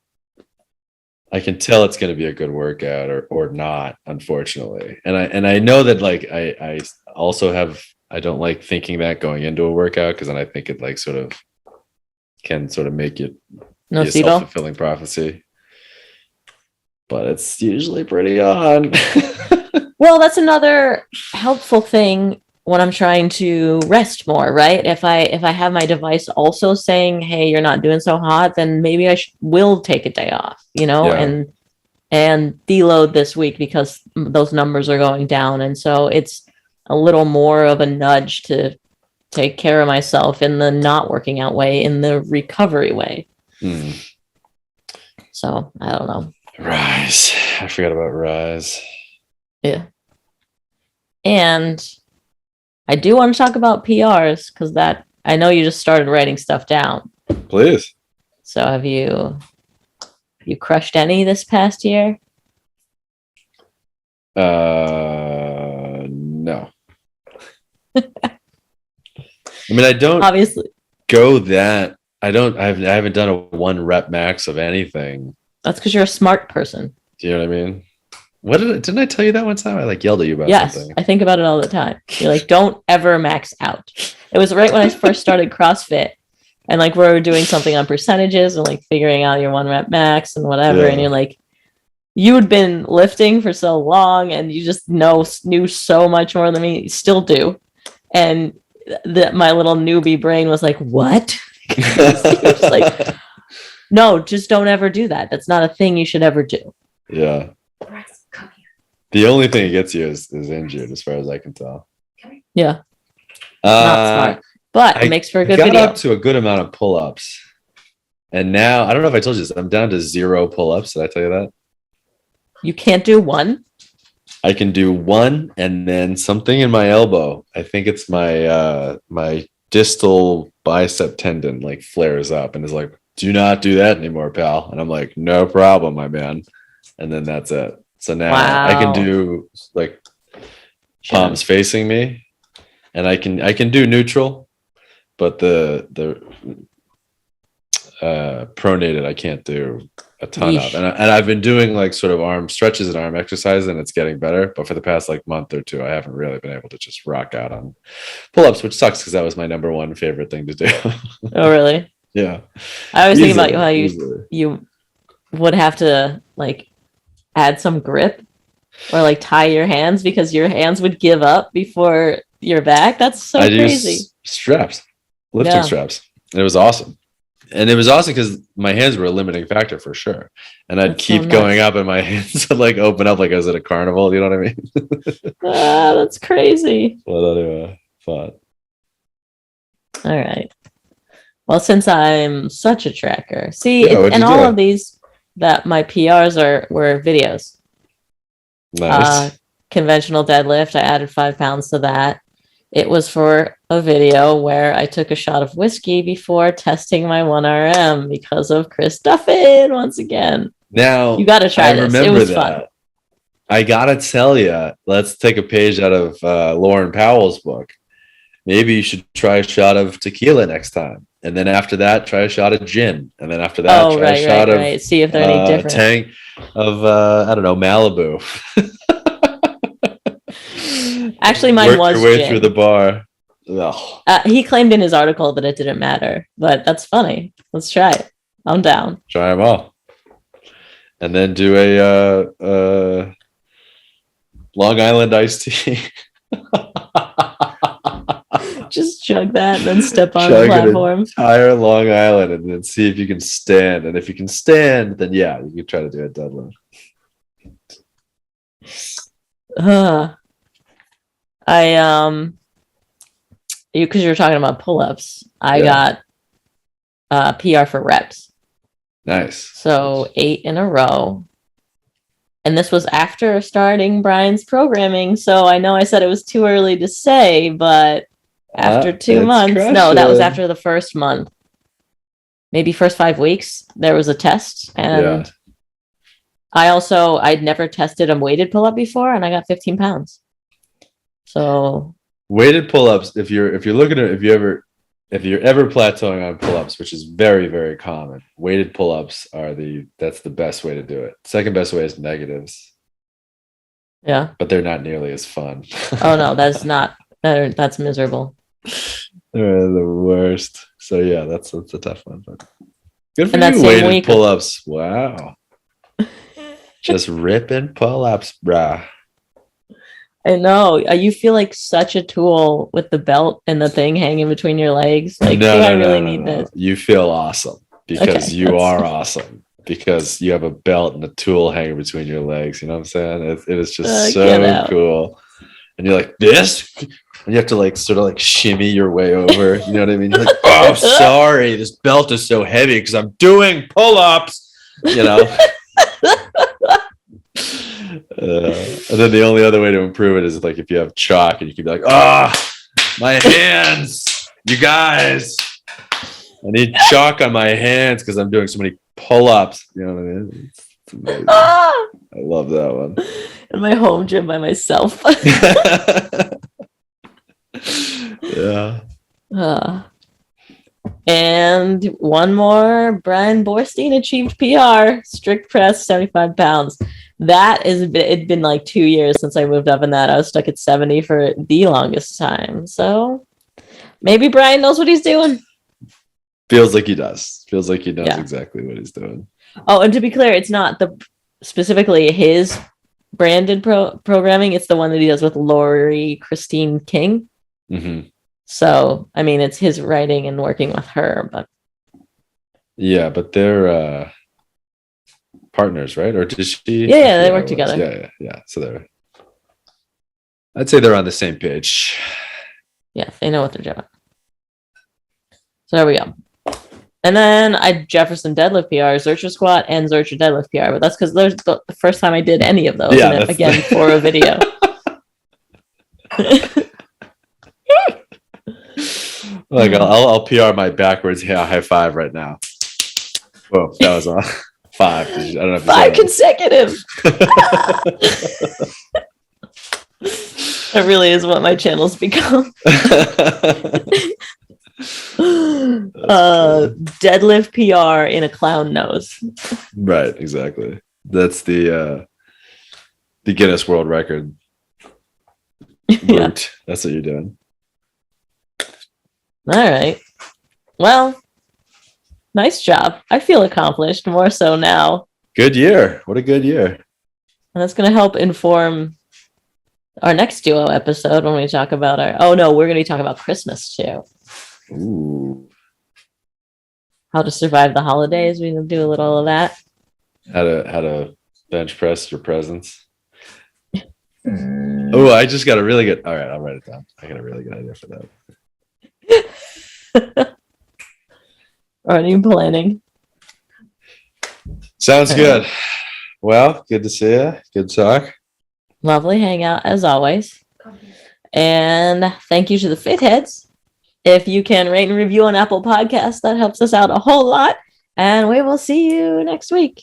it's going to be a good workout or not, unfortunately. And I know that like I also I don't like thinking that going into a workout, because then I think it like can make it be a self-fulfilling prophecy. But it's usually pretty on. Well, that's another helpful thing when I'm trying to rest more, right? If I have my device also saying, "Hey, you're not doing so hot," then maybe I will take a day off, and deload this week because those numbers are going down, and so it's a little more of a nudge to take care of myself in the not working out way, in the recovery way. So I don't know. Rise. I forgot about Rise. Yeah. And I do want to talk about PRs because I know you just started writing stuff down. Please. So have you crushed any this past year? No. I mean, I don't Obviously go that. I haven't done a 1 rep max of anything. that's because you're a smart person. Do you know what I mean? Didn't I tell you that one time? I yelled at you about something. Yes, I think about it all the time. You're like, don't ever max out. It was right when I first started CrossFit, and like we were doing something on percentages and like figuring out your 1 rep max and whatever. Yeah. And you're like, you had been lifting for so long, and you just knew so much more than me. You still do, and my little newbie brain was like, what? Just like, no, just don't ever do that. That's not a thing you should ever do. Yeah. The only thing it gets you is injured, as far as I can tell. Yeah. Not smart. But it makes for a good video. I got video. up to a good amount of pull-ups. And now, I don't know if I told you this, I'm down to 0 pull-ups. Did I tell you that? You can't do 1? I can do 1 and then something in my elbow. I think it's my my distal bicep tendon like flares up and is like, do not do that anymore, pal. And I'm like, no problem, my man. And then that's it. So now I can do like palms facing me, and I can do neutral, but the pronated I can't do a ton of. And I've been doing like sort of arm stretches and arm exercises, and it's getting better. But for the past like month or 2, I haven't really been able to just rock out on pull-ups, which sucks because that was my number 1 favorite thing to do. Oh, really? Yeah. I always think about how you would have to like add some grip or like tie your hands because your hands would give up before your back. That's so crazy. Use straps, lifting straps. And it was awesome. And it was awesome because my hands were a limiting factor for sure. And I'd keep going up and my hands would like open up like I was at a carnival. You know what I mean? That's crazy. Well, anyway, fun. All right. Well, since I'm such a tracker, and all of these that my PRs were videos. Nice. Conventional deadlift. I added 5 pounds to that. It was for a video where I took a shot of whiskey before testing my 1RM because of Chris Duffin once again. Now you got to try this. It was fun. I gotta tell you, let's take a page out of Lauren Powell's book. Maybe you should try a shot of tequila next time. And then after that, try a shot of gin. And then after that, try a shot of see if they're any different. Tank of I don't know, Malibu. Actually, mine was your way gin. through the bar. He claimed in his article that it didn't matter, but that's funny. Let's try it. I'm down. Try them all, and then do a Long Island iced tea. Just chug that and then step on the platform. Entire Long Island and then see if you can stand. And if you can stand, then yeah, you can try to do a deadlift. Because you were talking about pull-ups, I got PR for reps. Nice. So 8 in a row. And this was after starting Brian's programming. So I know I said it was too early to say, but after 2 months, that was after the first month, maybe first 5 weeks, there was a test. And I'd never tested a weighted pull-up before, and I got 15 pounds. So weighted pull-ups, if you're looking at, if you're ever plateauing on pull-ups, which is very, very common, weighted pull-ups that's the best way to do it. Second best way is negatives. Yeah. But they're not nearly as fun. Oh no, that's miserable. They're the worst. So yeah, that's a tough one. But good for you, weighted pull-ups. Wow. Just ripping pull-ups, brah. I know. You feel like such a tool with the belt and the thing hanging between your legs. Like, I really need this? You feel awesome because you are awesome. Because you have a belt and a tool hanging between your legs. You know what I'm saying? It is just so cool. And you're like, this? you have to like sort of like shimmy your way over. You know what I mean? You're like, oh, sorry, this belt is so heavy because I'm doing pull-ups. You know. And then the only other way to improve it is like if you have chalk and you can be like, my hands, you guys, I need chalk on my hands because I'm doing so many pull-ups. You know what I mean? It's amazing. I love that one. In my home gym by myself. Yeah. And one more, Brian Borstein achieved PR, strict press, 75 pounds. That is, it'd been like 2 years since I moved up in that. I was stuck at 70 for the longest time. So maybe Brian knows what he's doing. Feels like he does. Feels like he knows exactly what he's doing. Oh, and to be clear, it's not specifically his branded programming. It's the one that he does with Lori Christine King. Mm-hmm. So, I mean, it's his writing and working with her, but yeah, but they're partners, right? Or did she? Yeah, they work together. Yeah. So I'd say they're on the same page. Yeah, they know what they're doing. So there we go. And then I Jefferson deadlift PR, Zercher squat, and Zercher deadlift PR. But that's because there's the first time I did any of those. Yeah, again for a video. Like I'll PR my backwards high five right now. Whoa, that was on 5. I don't know if 5 consecutive. That really is what my channel's become. Deadlift PR in a clown nose. Right, exactly. That's the Guinness World Record. Yeah. That's what you're doing. All right. Well, nice job. I feel accomplished more so now. Good year. What a good year. And that's going to help inform our next duo episode when we talk about we're going to be talking about Christmas too. Ooh. How to survive the holidays. We can do a little of that. How to bench press your presents. Oh, I just got a really good. All right, I'll write it down. I got a really good idea for that. Are you planning? Sounds good. Well, good to see you. Good talk. Lovely hangout as always. And thank you to the Fit Heads. If you can rate and review on Apple Podcasts, that helps us out a whole lot. And we will see you next week.